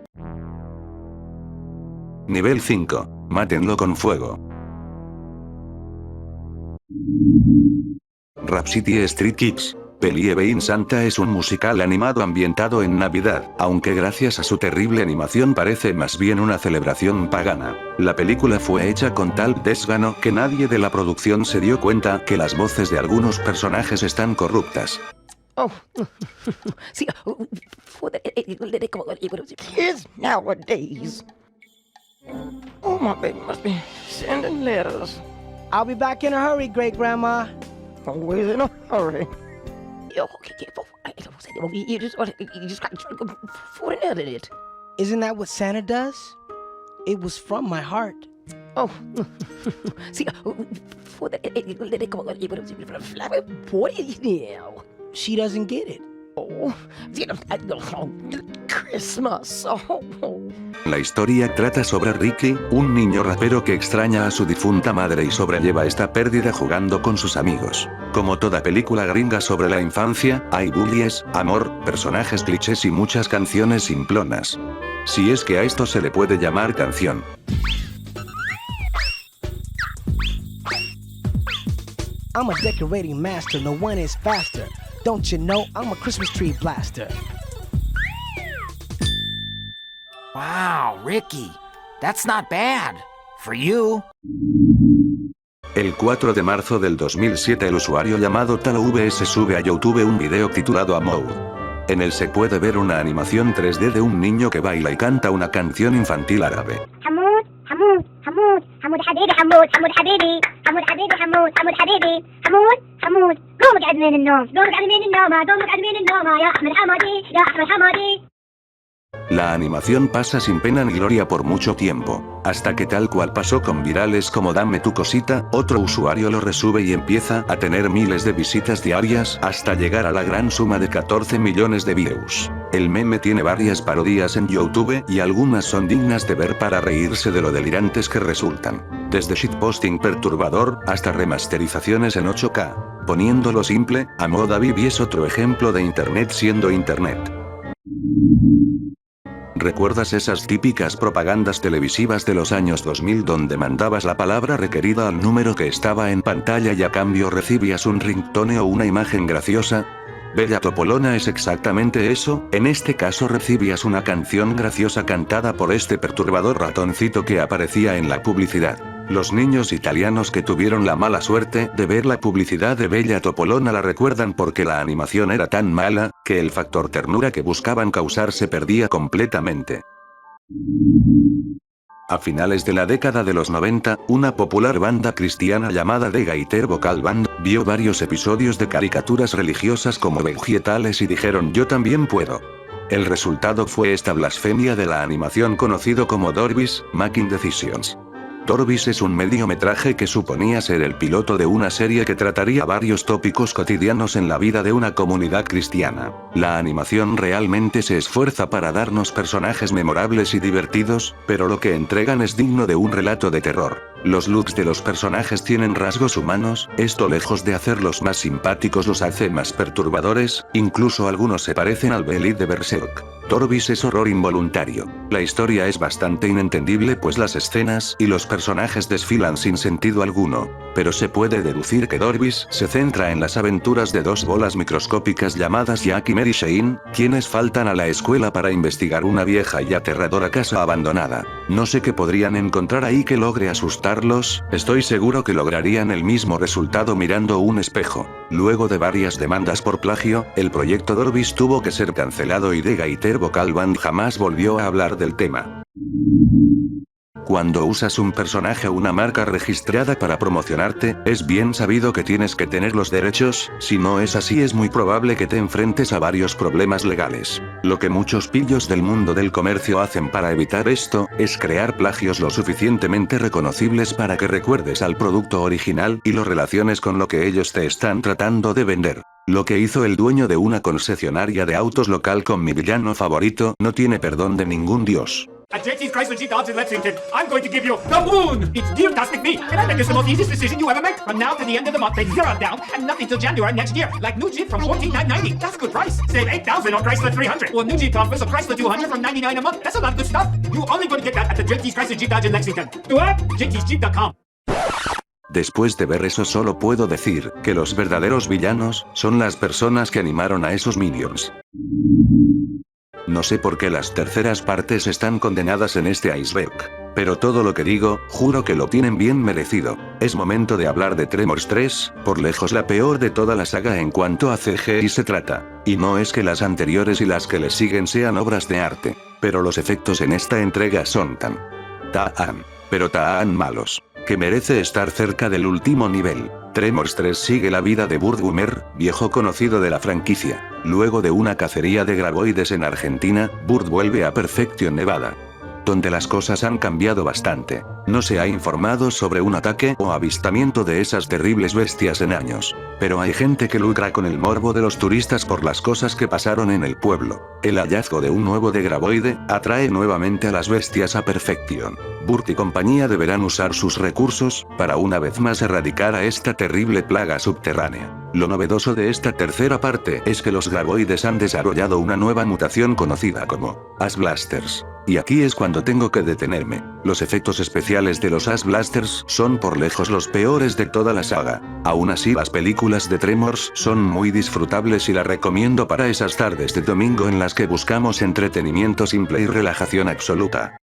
Nivel 5. Mátenlo con fuego. Rhapsody Street Kids. Believe in Santa es un musical animado ambientado en Navidad, aunque gracias a su terrible animación parece más bien una celebración pagana. La película fue hecha con tal desgano que nadie de la producción se dio cuenta que las voces de algunos personajes están corruptas. Oh, see, kids nowadays. Oh, my baby must be sending letters. I'll be back in a hurry, great grandma. Always in a hurry. You just got to put an in it. Isn't that what Santa does? It was from my heart. Oh, See, she doesn't get it. oh, Christmas. Oh. La historia trata sobre Ricky, un niño rapero que extraña a su difunta madre y sobrelleva esta pérdida jugando con sus amigos. Como toda película gringa sobre la infancia, hay bullies, amor, personajes clichés y muchas canciones simplonas. Si es que a esto se le puede llamar canción. I'm a decorating master, no one is faster. Don't you know I'm a Christmas tree blaster? Wow, Ricky, that's not bad. For you. El 4 de marzo del 2007 el usuario llamado TaloVS sube a YouTube un video titulado Hamoud. En él se puede ver una animación 3D de un niño que baila y canta una canción infantil árabe. حمود حمود حمود حمود حبيبي حمود حمود حبيبي حمود حبيبي حمود حمود حبيبي حمود حمود قوم اقعد من النوم قوم اقعد من النوم قوم اقعد من النوم يا احمد حمادي يا احمد حمادي. La animación pasa sin pena ni gloria por mucho tiempo, hasta que tal cual pasó con virales como Dame tu cosita, otro usuario lo resube y empieza a tener miles de visitas diarias hasta llegar a la gran suma de 14 millones de views. El meme tiene varias parodias en YouTube y algunas son dignas de ver para reírse de lo delirantes que resultan. Desde shitposting perturbador hasta remasterizaciones en 8K. Poniéndolo simple, Hamoud Habibi es otro ejemplo de internet siendo internet. ¿Recuerdas esas típicas propagandas televisivas de los años 2000 donde mandabas la palabra requerida al número que estaba en pantalla y a cambio recibías un ringtone o una imagen graciosa? Bella Topolona es exactamente eso, en este caso recibías una canción graciosa cantada por este perturbador ratoncito que aparecía en la publicidad. Los niños italianos que tuvieron la mala suerte de ver la publicidad de Bella Topolona la recuerdan porque la animación era tan mala, que el factor ternura que buscaban causar se perdía completamente. A finales de la década de los 90, una popular banda cristiana llamada The Gaiter Vocal Band, vio varios episodios de caricaturas religiosas como vegetales y dijeron yo también puedo. El resultado fue esta blasfemia de la animación conocido como Dorby's Making Decisions. Dorby's es un mediometraje que suponía ser el piloto de una serie que trataría varios tópicos cotidianos en la vida de una comunidad cristiana. La animación realmente se esfuerza para darnos personajes memorables y divertidos, pero lo que entregan es digno de un relato de terror. Los looks de los personajes tienen rasgos humanos, esto lejos de hacerlos más simpáticos los hace más perturbadores, incluso algunos se parecen al Belid de Berserk. Dorby's es horror involuntario. La historia es bastante inentendible pues las escenas y los personajes desfilan sin sentido alguno, pero se puede deducir que Dorby's se centra en las aventuras de dos bolas microscópicas llamadas Jack y Mary Shane, quienes faltan a la escuela para investigar una vieja y aterradora casa abandonada. No sé qué podrían encontrar ahí que logre asustarlos, estoy seguro que lograrían el mismo resultado mirando un espejo. Luego de varias demandas por plagio, el proyecto Dorby's tuvo que ser cancelado y The Gaiter Vocal Band jamás volvió a hablar del tema. Cuando usas un personaje o una marca registrada para promocionarte, es bien sabido que tienes que tener los derechos, si no es así es muy probable que te enfrentes a varios problemas legales. Lo que muchos pillos del mundo del comercio hacen para evitar esto, es crear plagios lo suficientemente reconocibles para que recuerdes al producto original y lo relaciones con lo que ellos te están tratando de vender. Lo que hizo el dueño de una concesionaria de autos local con mi villano favorito no tiene perdón de ningún dios. At JT's Chrysler Jeep Dodge in Lexington, I'm going to give you the moon! It's Deal-tastic me, and I make this the most easiest decision you ever make. From now to the end of the month, pay $0 down, and nothing till January next year. Like new Jeep from $14,990. That's a good price. Save $8,000 on Chrysler 300. Or new Jeep Compass or Chrysler 200 from $99 a month. That's a lot of good stuff. You're only going to get that at the JT's Chrysler Jeep Dodge in Lexington. Do what? JT'sJeep.com. Después de ver eso solo puedo decir que los verdaderos villanos son las personas que animaron a esos minions. No sé por qué las terceras partes están condenadas en este iceberg. Pero todo lo que digo, juro que lo tienen bien merecido. Es momento de hablar de Tremors 3, por lejos la peor de toda la saga en cuanto a CGI se trata. Y no es que las anteriores y las que le siguen sean obras de arte, pero los efectos en esta entrega son tan malos, que merece estar cerca del último nivel. Tremors 3 sigue la vida de Burt Gummer, viejo conocido de la franquicia. Luego de una cacería de graboides en Argentina, Burt vuelve a Perfection, Nevada, donde las cosas han cambiado bastante. No se ha informado sobre un ataque o avistamiento de esas terribles bestias en años. Pero hay gente que lucra con el morbo de los turistas por las cosas que pasaron en el pueblo. El hallazgo de un nuevo degraboide atrae nuevamente a las bestias a Perfection. Burt y compañía deberán usar sus recursos para una vez más erradicar a esta terrible plaga subterránea. Lo novedoso de esta tercera parte es que los graboides han desarrollado una nueva mutación conocida como Ash Blasters. Y aquí es cuando tengo que detenerme. Los efectos especiales de los Ash Blasters son por lejos los peores de toda la saga. Aún así, las películas de Tremors son muy disfrutables y las recomiendo para esas tardes de domingo en las que buscamos entretenimiento simple y relajación absoluta.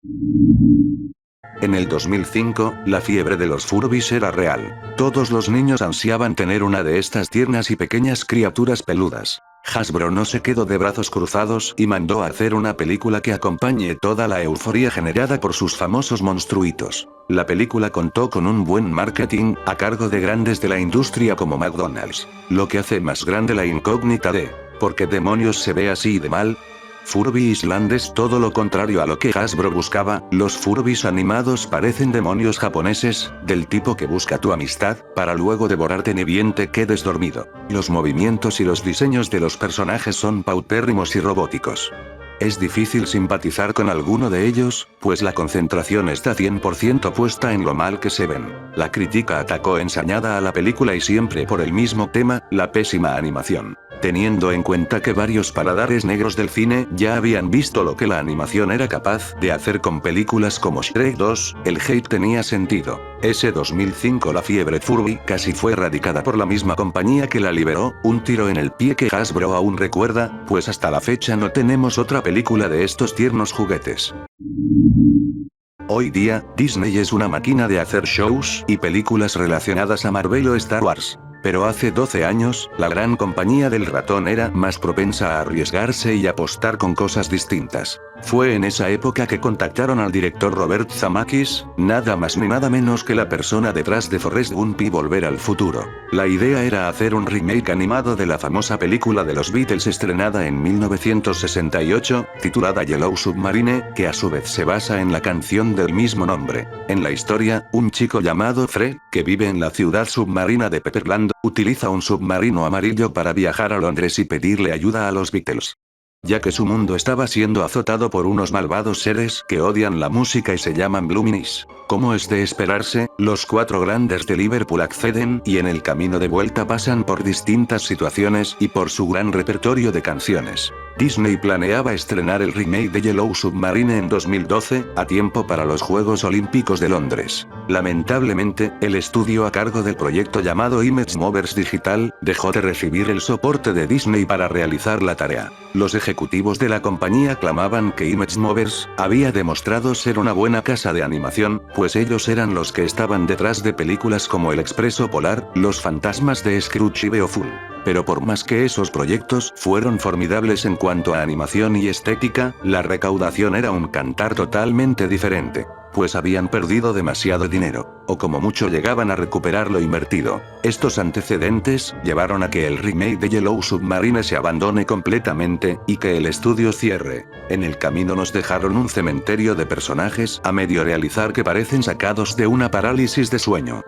En el 2005, la fiebre de los Furbies era real. Todos los niños ansiaban tener una de estas tiernas y pequeñas criaturas peludas. Hasbro no se quedó de brazos cruzados y mandó a hacer una película que acompañe toda la euforia generada por sus famosos monstruitos. La película contó con un buen marketing, a cargo de grandes de la industria como McDonald's. Lo que hace más grande la incógnita de ¿por qué demonios se ve así de mal? Furby Island es todo lo contrario a lo que Hasbro buscaba. Los Furbies animados parecen demonios japoneses, del tipo que busca tu amistad, para luego devorarte ni bien te quedes dormido. Los movimientos y los diseños de los personajes son paupérrimos y robóticos. Es difícil simpatizar con alguno de ellos, pues la concentración está 100% puesta en lo mal que se ven. La crítica atacó ensañada a la película y siempre por el mismo tema, la pésima animación. Teniendo en cuenta que varios paladares negros del cine ya habían visto lo que la animación era capaz de hacer con películas como Shrek 2, el hate tenía sentido. Ese 2005 la fiebre Furby casi fue erradicada por la misma compañía que la liberó, un tiro en el pie que Hasbro aún recuerda, pues hasta la fecha no tenemos otra película de estos tiernos juguetes. Hoy día, Disney es una máquina de hacer shows y películas relacionadas a Marvel o Star Wars. Pero hace 12 años, la gran compañía del ratón era más propensa a arriesgarse y apostar con cosas distintas. Fue en esa época que contactaron al director Robert Zemeckis, nada más ni nada menos que la persona detrás de Forrest Gump y Volver al Futuro. La idea era hacer un remake animado de la famosa película de los Beatles estrenada en 1968, titulada Yellow Submarine, que a su vez se basa en la canción del mismo nombre. En la historia, un chico llamado Fred, que vive en la ciudad submarina de Pepperland, utiliza un submarino amarillo para viajar a Londres y pedirle ayuda a los Beatles, ya que su mundo estaba siendo azotado por unos malvados seres que odian la música y se llaman Bluminis. Como es de esperarse, los cuatro grandes de Liverpool acceden y en el camino de vuelta pasan por distintas situaciones y por su gran repertorio de canciones. Disney planeaba estrenar el remake de Yellow Submarine en 2012, a tiempo para los Juegos Olímpicos de Londres. Lamentablemente, el estudio a cargo del proyecto llamado Image Movers Digital, dejó de recibir el soporte de Disney para realizar la tarea. Los ejecutivos de la compañía clamaban que Image Movers había demostrado ser una buena casa de animación, pues ellos eran los que estaban detrás de películas como El Expreso Polar, Los Fantasmas de Scrooge y Beowulf. Pero por más que esos proyectos fueron formidables en cuanto a animación y estética, la recaudación era un cantar totalmente diferente, pues habían perdido demasiado dinero, o como mucho llegaban a recuperar lo invertido. Estos antecedentes llevaron a que el remake de Yellow Submarine se abandone completamente, y que el estudio cierre. En el camino nos dejaron un cementerio de personajes a medio realizar que parecen sacados de una parálisis de sueño.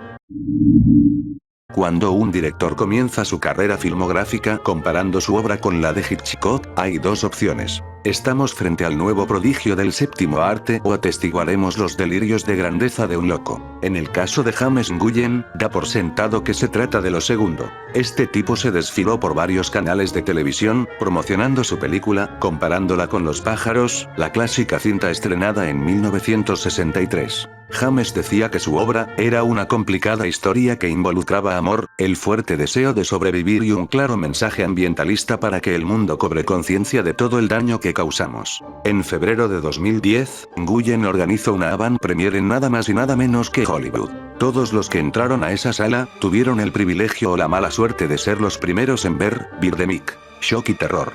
Cuando un director comienza su carrera filmográfica comparando su obra con la de Hitchcock, hay dos opciones. Estamos frente al nuevo prodigio del séptimo arte o atestiguaremos los delirios de grandeza de un loco. En el caso de James Nguyen, da por sentado que se trata de lo segundo. Este tipo se desfiló por varios canales de televisión, promocionando su película, comparándola con Los pájaros, la clásica cinta estrenada en 1963. James decía que su obra era una complicada historia que involucraba amor, el fuerte deseo de sobrevivir y un claro mensaje ambientalista para que el mundo cobre conciencia de todo el daño que que causamos. En febrero de 2010, Nguyen organizó una avant-premiere en nada más y nada menos que Hollywood. Todos los que entraron a esa sala, tuvieron el privilegio o la mala suerte de ser los primeros en ver Birdemic, Shock y Terror.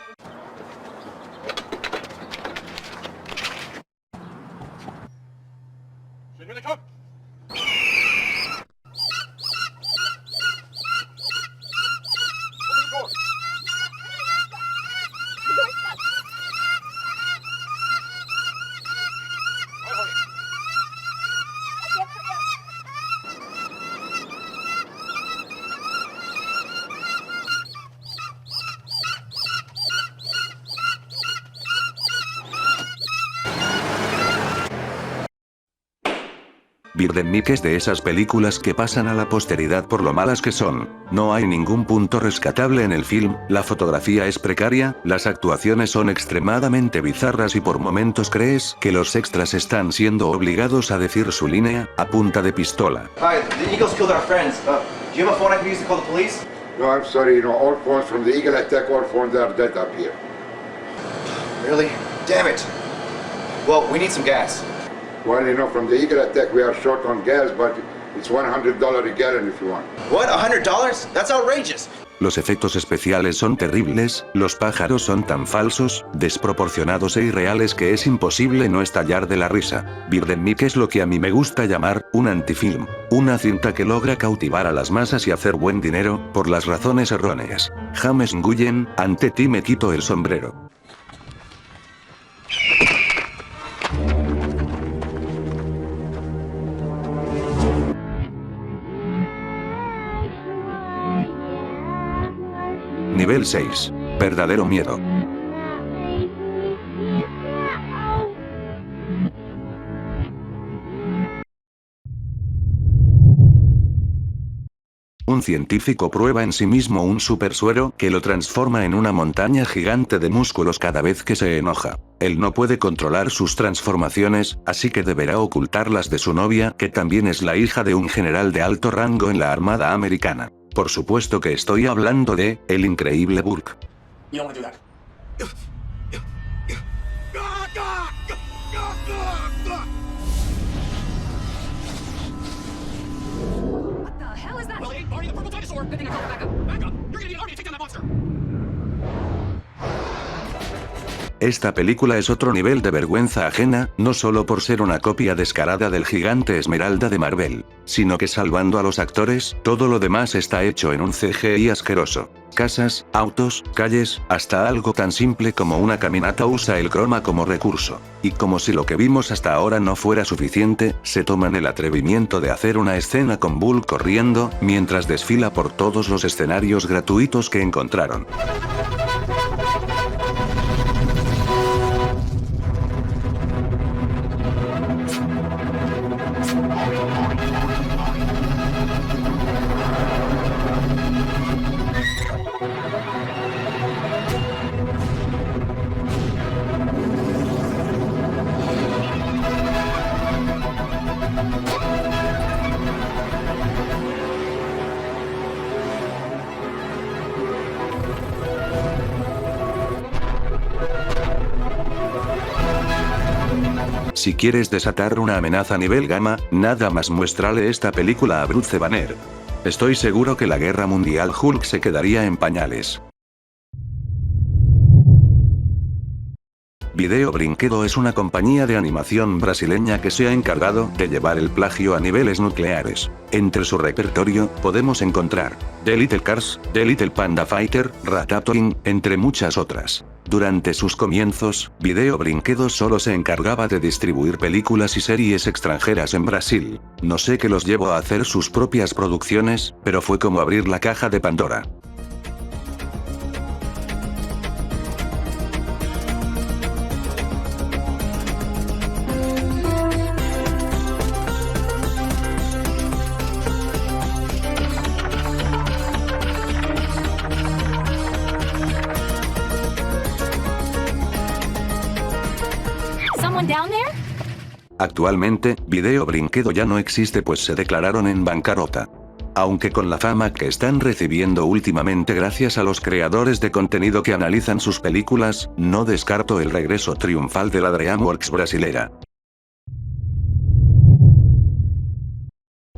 Birdemic es de esas películas que pasan a la posteridad por lo malas que son. No hay ningún punto rescatable en el film, la fotografía es precaria, las actuaciones son extremadamente bizarras y por momentos crees que los extras están siendo obligados a decir su línea, a punta de pistola. Hi, the Eagles killed our friends. Do you have a phone I can use to call the police? No, I'm sorry, all phones from the Eagle attack, all phones are dead up here. Really? Damn it. Well, we need some gas. Well, from the Eagle attack we are short on gas, but it's $100 a gallon if you want. What? $100? That's outrageous. Los efectos especiales son terribles, los pájaros son tan falsos, desproporcionados e irreales que es imposible no estallar de la risa. Birdemic es lo que a mí me gusta llamar un antifilm. Una cinta que logra cautivar a las masas y hacer buen dinero, por las razones erróneas. James Nguyen, ante ti me quito el sombrero. Nivel 6. Verdadero miedo. Un científico prueba en sí mismo un supersuero que lo transforma en una montaña gigante de músculos cada vez que se enoja. Él no puede controlar sus transformaciones, así que deberá ocultarlas de su novia, que también es la hija de un general de alto rango en la Armada Americana. Por supuesto que estoy hablando de El Increíble Burk. You don't want to do that. What the hell is that? Well, it ain't Barney the purple dinosaur. Good thing I called back up. Back up. You're gonna need an army to take down that monster. Esta película es otro nivel de vergüenza ajena, no solo por ser una copia descarada del gigante Esmeralda de Marvel, sino que salvando a los actores, todo lo demás está hecho en un CGI asqueroso. Casas, autos, calles, hasta algo tan simple como una caminata usa el croma como recurso. Y como si lo que vimos hasta ahora no fuera suficiente, se toman el atrevimiento de hacer una escena con Bull corriendo, mientras desfila por todos los escenarios gratuitos que encontraron. Si quieres desatar una amenaza a nivel gamma, nada más muéstrale esta película a Bruce Banner. Estoy seguro que la guerra mundial Hulk se quedaría en pañales. Video Brinquedo es una compañía de animación brasileña que se ha encargado de llevar el plagio a niveles nucleares. Entre su repertorio, podemos encontrar The Little Cars, The Little Panda Fighter, Ratatouille, entre muchas otras. Durante sus comienzos, Video Brinquedo solo se encargaba de distribuir películas y series extranjeras en Brasil. No sé qué los llevó a hacer sus propias producciones, pero fue como abrir la caja de Pandora. Down there? Actualmente, Video Brinquedo ya no existe pues se declararon en bancarrota. Aunque con la fama que están recibiendo últimamente gracias a los creadores de contenido que analizan sus películas, no descarto el regreso triunfal de la DreamWorks brasilera.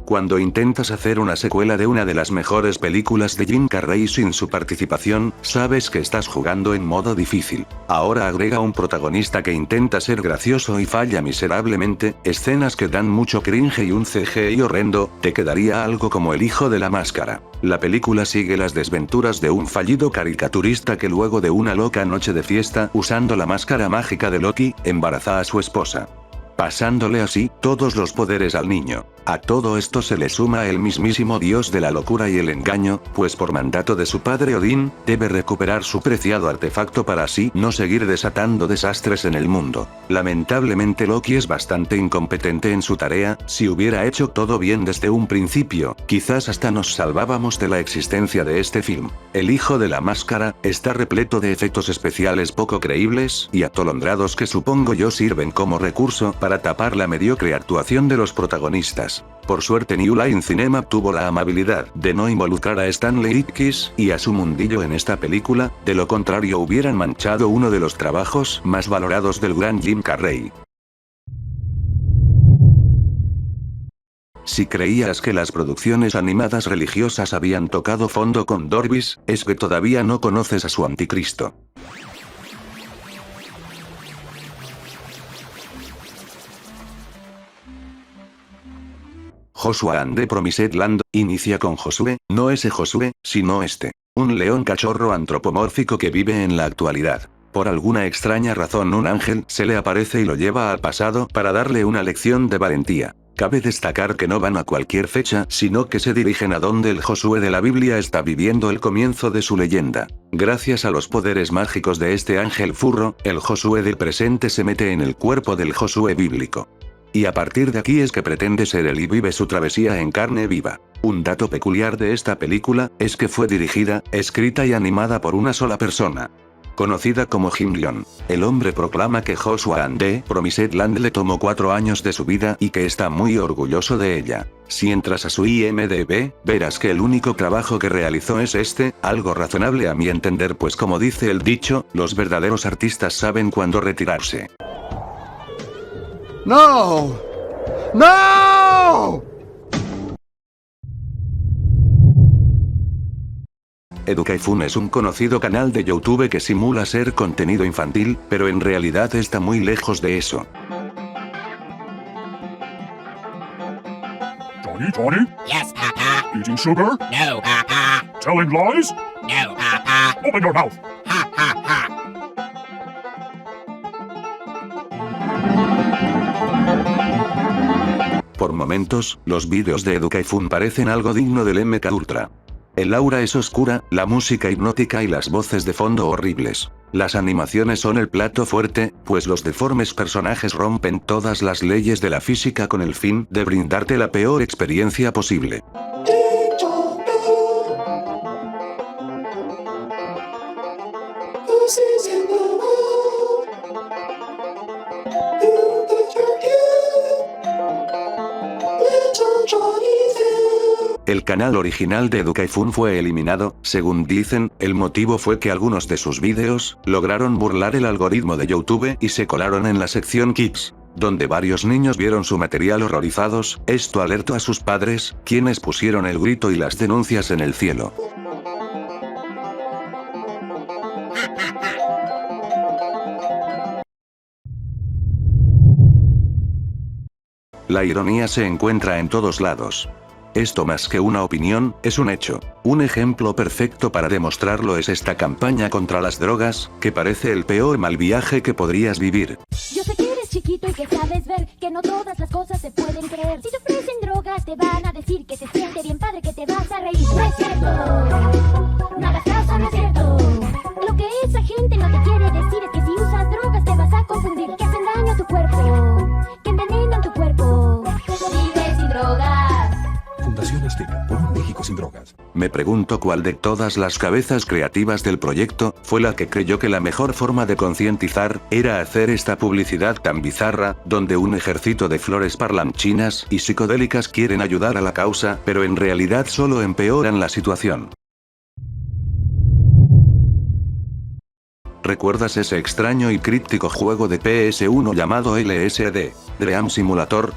Cuando intentas hacer una secuela de una de las mejores películas de Jim Carrey sin su participación, sabes que estás jugando en modo difícil. Ahora agrega un protagonista que intenta ser gracioso y falla miserablemente, escenas que dan mucho cringe y un CGI horrendo, te quedaría algo como El hijo de la máscara. La película sigue las desventuras de un fallido caricaturista que luego de una loca noche de fiesta, usando la máscara mágica de Loki, embaraza a su esposa, pasándole así todos los poderes al niño. A todo esto se le suma el mismísimo dios de la locura y el engaño, pues por mandato de su padre Odín, debe recuperar su preciado artefacto para así no seguir desatando desastres en el mundo. Lamentablemente Loki es bastante incompetente en su tarea, si hubiera hecho todo bien desde un principio, quizás hasta nos salvábamos de la existencia de este film. El hijo de la máscara está repleto de efectos especiales poco creíbles y atolondrados que supongo yo sirven como recurso para tapar la mediocre actuación de los protagonistas. Por suerte New Line Cinema tuvo la amabilidad de no involucrar a Stanley Ipkiss y a su mundillo en esta película, de lo contrario hubieran manchado uno de los trabajos más valorados del gran Jim Carrey. Si creías que las producciones animadas religiosas habían tocado fondo con Dorvis, es que todavía no conoces a su anticristo. Joshua and the Promised Land inicia con Josué, no ese Josué, sino este. Un león cachorro antropomórfico que vive en la actualidad. Por alguna extraña razón un ángel se le aparece y lo lleva al pasado para darle una lección de valentía. Cabe destacar que no van a cualquier fecha, sino que se dirigen a donde el Josué de la Biblia está viviendo el comienzo de su leyenda. Gracias a los poderes mágicos de este ángel furro, el Josué del presente se mete en el cuerpo del Josué bíblico. Y a partir de aquí es que pretende ser él y vive su travesía en carne viva. Un dato peculiar de esta película, es que fue dirigida, escrita y animada por una sola persona, conocida como Jim Leon. El hombre proclama que Joshua and the Promised Land le tomó 4 años de su vida y que está muy orgulloso de ella. Si entras a su IMDb, verás que el único trabajo que realizó es este, algo razonable a mi entender, pues como dice el dicho, los verdaderos artistas saben cuándo retirarse. No! No! Educaifun es un conocido canal de YouTube que simula ser contenido infantil, pero en realidad está muy lejos de eso. Johnny? Yes, Papa. Eating sugar? No, Papa. Telling lies? No, Papa. Open your mouth! Ha, ha, ha. Por momentos, los vídeos de Educaifun parecen algo digno del MK Ultra. El aura es oscura, la música hipnótica y las voces de fondo horribles. Las animaciones son el plato fuerte, pues los deformes personajes rompen todas las leyes de la física con el fin de brindarte la peor experiencia posible. El canal original de Educaifun fue eliminado, según dicen, el motivo fue que algunos de sus vídeos lograron burlar el algoritmo de YouTube y se colaron en la sección Kids, donde varios niños vieron su material horrorizados. Esto alertó a sus padres, quienes pusieron el grito y las denuncias en el cielo. La ironía se encuentra en todos lados. Esto más que una opinión, es un hecho. Un ejemplo perfecto para demostrarlo es esta campaña contra las drogas, que parece el peor mal viaje que podrías vivir. Yo sé que eres chiquito y que sabes ver que no todas las cosas se pueden creer. Si te ofrecen drogas te van a decir que se siente bien padre, que te vas a reír. No es cierto, no hagas caso, no es cierto. Lo que esa gente no te quiere decir es que si usas drogas te vas a confundir, que hacen daño a tu cuerpo, que envenenan tu cuerpo. Vive sin drogas. Fundación Azteca, por un México sin drogas. Me pregunto cuál de todas las cabezas creativas del proyecto fue la que creyó que la mejor forma de concientizar era hacer esta publicidad tan bizarra, donde un ejército de flores parlanchinas y psicodélicas quieren ayudar a la causa, pero en realidad solo empeoran la situación. ¿Recuerdas ese extraño y críptico juego de PS1 llamado LSD, Dream Simulator?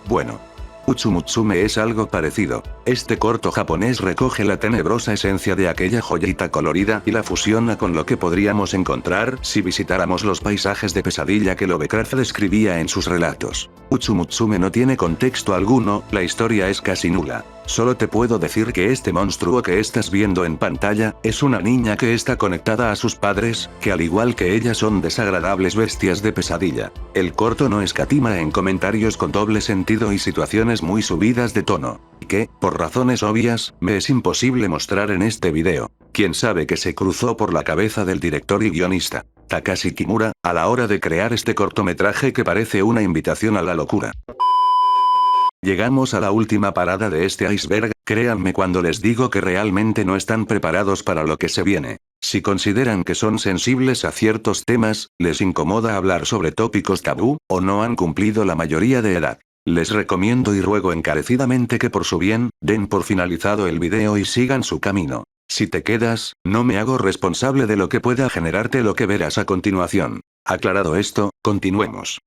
Bueno, Utsumutsume es algo parecido. Este corto japonés recoge la tenebrosa esencia de aquella joyita colorida y la fusiona con lo que podríamos encontrar si visitáramos los paisajes de pesadilla que Lovecraft describía en sus relatos. Utsumutsume no tiene contexto alguno, la historia es casi nula. Solo te puedo decir que este monstruo que estás viendo en pantalla, es una niña que está conectada a sus padres, que al igual que ella son desagradables bestias de pesadilla. El corto no escatima en comentarios con doble sentido y situaciones muy subidas de tono, que, por razones obvias, me es imposible mostrar en este video. Quién sabe qué se cruzó por la cabeza del director y guionista, Takashi Kimura, a la hora de crear este cortometraje que parece una invitación a la locura. Llegamos a la última parada de este iceberg, créanme cuando les digo que realmente no están preparados para lo que se viene. Si consideran que son sensibles a ciertos temas, les incomoda hablar sobre tópicos tabú, o no han cumplido la mayoría de edad. Les recomiendo y ruego encarecidamente que por su bien, den por finalizado el video y sigan su camino. Si te quedas, no me hago responsable de lo que pueda generarte lo que verás a continuación. Aclarado esto, continuemos.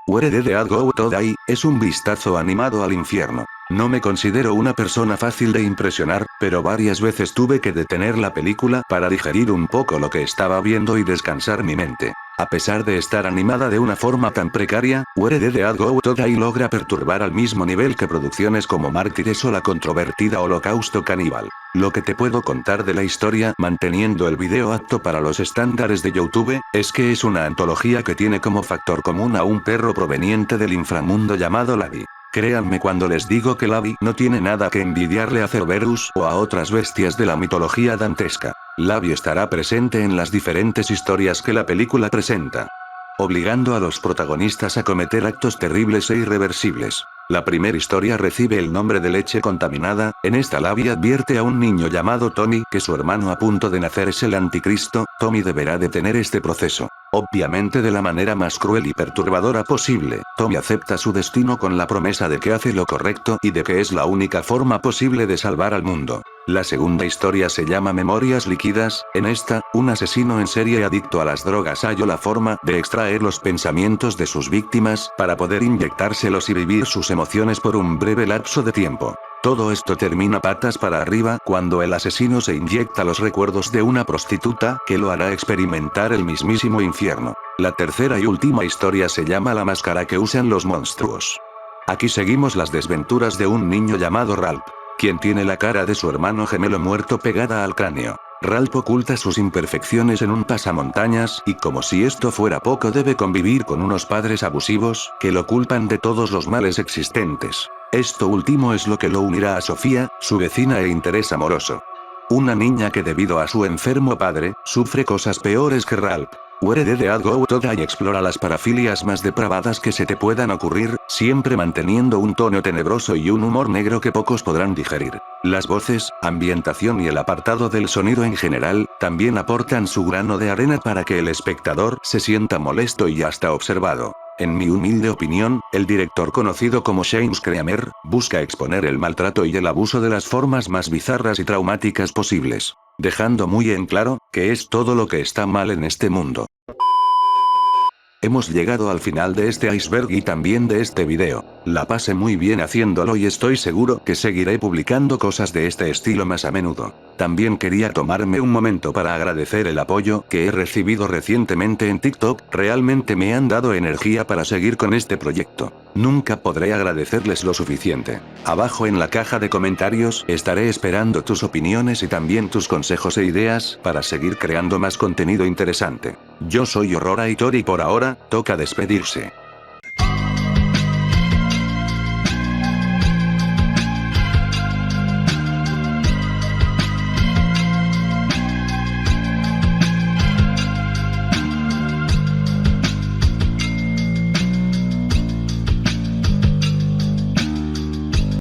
Where the Dead Go to Die es un vistazo animado al infierno. No me considero una persona fácil de impresionar, pero varias veces tuve que detener la película para digerir un poco lo que estaba viendo y descansar mi mente. A pesar de estar animada de una forma tan precaria, Where the Dead Go to Die logra perturbar al mismo nivel que producciones como Mártires o la controvertida Holocausto Caníbal. Lo que te puedo contar de la historia, manteniendo el video apto para los estándares de YouTube, es que es una antología que tiene como factor común a un perro proveniente del inframundo llamado Lavi. Créanme cuando les digo que Lavi no tiene nada que envidiarle a Cerberus o a otras bestias de la mitología dantesca. Lavi estará presente en las diferentes historias que la película presenta, obligando a los protagonistas a cometer actos terribles e irreversibles. La primera historia recibe el nombre de Leche Contaminada. En esta Lavi advierte a un niño llamado Tommy que su hermano a punto de nacer es el anticristo. Tommy deberá detener este proceso. Obviamente de la manera más cruel y perturbadora posible. Tommy acepta su destino con la promesa de que hace lo correcto y de que es la única forma posible de salvar al mundo. La segunda historia se llama Memorias Líquidas. En esta, un asesino en serie adicto a las drogas halló la forma de extraer los pensamientos de sus víctimas para poder inyectárselos y vivir sus emociones por un breve lapso de tiempo. Todo esto termina patas para arriba cuando el asesino se inyecta los recuerdos de una prostituta que lo hará experimentar el mismísimo infierno. La tercera y última historia se llama La máscara que usan los monstruos. Aquí seguimos las desventuras de un niño llamado Ralph, quien tiene la cara de su hermano gemelo muerto pegada al cráneo. Ralph oculta sus imperfecciones en un pasamontañas y como si esto fuera poco debe convivir con unos padres abusivos que lo culpan de todos los males existentes. Esto último es lo que lo unirá a Sofía, su vecina e interés amoroso. Una niña que debido a su enfermo padre, sufre cosas peores que Ralph. Where the Dead Go to Die explora las parafilias más depravadas que se te puedan ocurrir, siempre manteniendo un tono tenebroso y un humor negro que pocos podrán digerir. Las voces, ambientación y el apartado del sonido en general, también aportan su grano de arena para que el espectador se sienta molesto y hasta observado. En mi humilde opinión, el director conocido como James Kramer, busca exponer el maltrato y el abuso de las formas más bizarras y traumáticas posibles, dejando muy en claro, que es todo lo que está mal en este mundo. Hemos llegado al final de este iceberg y también de este video. La pasé muy bien haciéndolo y estoy seguro que seguiré publicando cosas de este estilo más a menudo. También quería tomarme un momento para agradecer el apoyo que he recibido recientemente en TikTok, realmente me han dado energía para seguir con este proyecto. Nunca podré agradecerles lo suficiente. Abajo en la caja de comentarios estaré esperando tus opiniones y también tus consejos e ideas para seguir creando más contenido interesante. Yo soy Aurora Hitor y por ahora, toca despedirse.